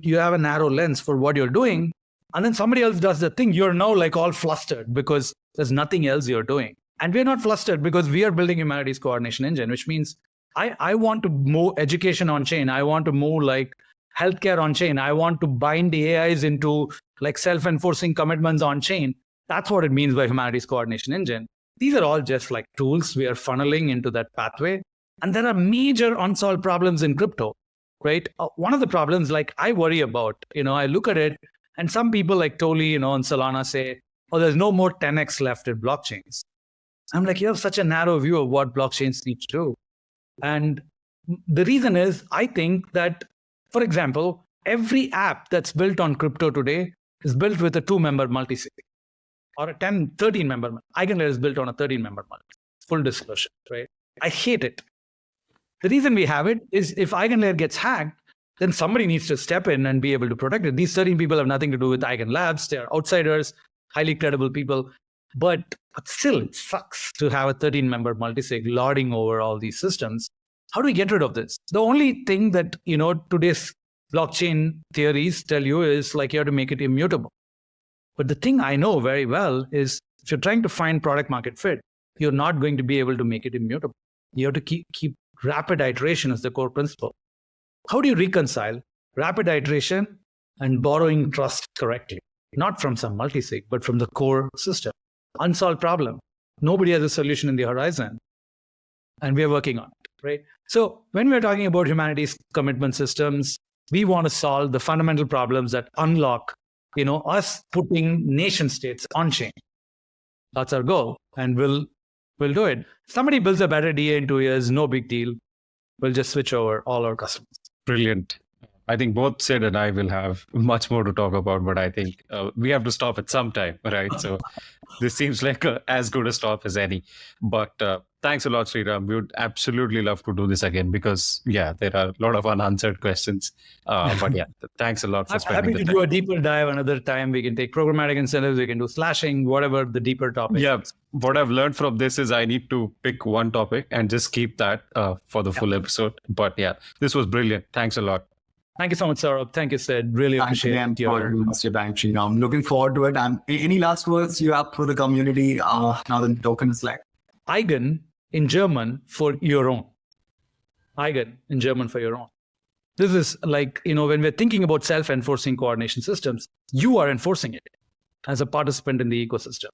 you have a narrow lens for what you're doing, and then somebody else does the thing, you're now like all flustered because there's nothing else you're doing. And we're not flustered because we are building humanities coordination engine, which means I want to move education on chain. I want to move like healthcare on chain. I want to bind the AIs into like self-enforcing commitments on chain. That's what it means by humanities coordination engine. These are all just like tools we are funneling into that pathway. And there are major unsolved problems in crypto, right? One of the problems, like I worry about, I look at it, and some people like Toli, and Solana say, oh, there's no more 10x left in blockchains. I'm like, you have such a narrow view of what blockchains need to do. And the reason is, I think that, for example, every app that's built on crypto today is built with a 2-member multisig or a 13-member. EigenLayer is built on a 13-member multisig. Full disclosure, right? I hate it. The reason we have it is if EigenLayer gets hacked, then somebody needs to step in and be able to protect it. These 13 people have nothing to do with Eigen Labs. They're outsiders, highly credible people. But still, it sucks to have a 13-member multisig lording over all these systems. How do we get rid of this? The only thing that, today's blockchain theories tell you is like you have to make it immutable. But the thing I know very well is if you're trying to find product market fit, you're not going to be able to make it immutable. You have to keep rapid iteration as the core principle. How do you reconcile rapid iteration and borrowing trust correctly? Not from some multisig, but from the core system. Unsolved problem. Nobody has a solution in the horizon. And we are working on it, right? So when we're talking about humanities commitment systems, we want to solve the fundamental problems that unlock, us putting nation states on chain. That's our goal. And we'll do it. Somebody builds a better DA in 2 years, no big deal. We'll just switch over all our customers. Brilliant. I think both Sid and I will have much more to talk about, but I think we have to stop at some time, right? So this seems like as good a stop as any. But thanks a lot, Sreeram. We would absolutely love to do this again because, there are a lot of unanswered questions. But thanks a lot for spending the time. Happy to do a deeper dive another time. We can take programmatic incentives, we can do slashing, whatever the deeper topic. Yeah, what I've learned from this is I need to pick one topic and just keep that for the full episode. But this was brilliant. Thanks a lot. Thank you so much, Saurabh. Thank you, Sid. Really appreciate your time. I'm looking forward to it. Any last words you have for the community now that the token is like? Eigen in German for your own. Eigen in German for your own. This is like, when we're thinking about self-enforcing coordination systems, you are enforcing it as a participant in the ecosystem.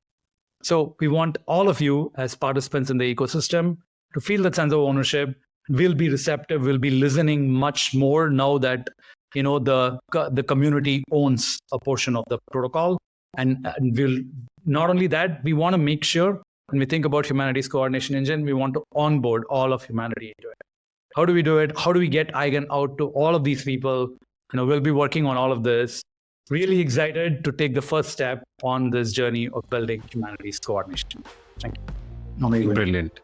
So we want all of you as participants in the ecosystem to feel that sense of ownership. We'll be receptive, we'll be listening much more now that, the community owns a portion of the protocol. And we'll, not only that, we want to make sure when we think about humanities coordination engine, we want to onboard all of humanity into it. How do we do it? How do we get Eigen out to all of these people? We'll be working on all of this. Really excited to take the first step on this journey of building humanities coordination. Thank you. Brilliant.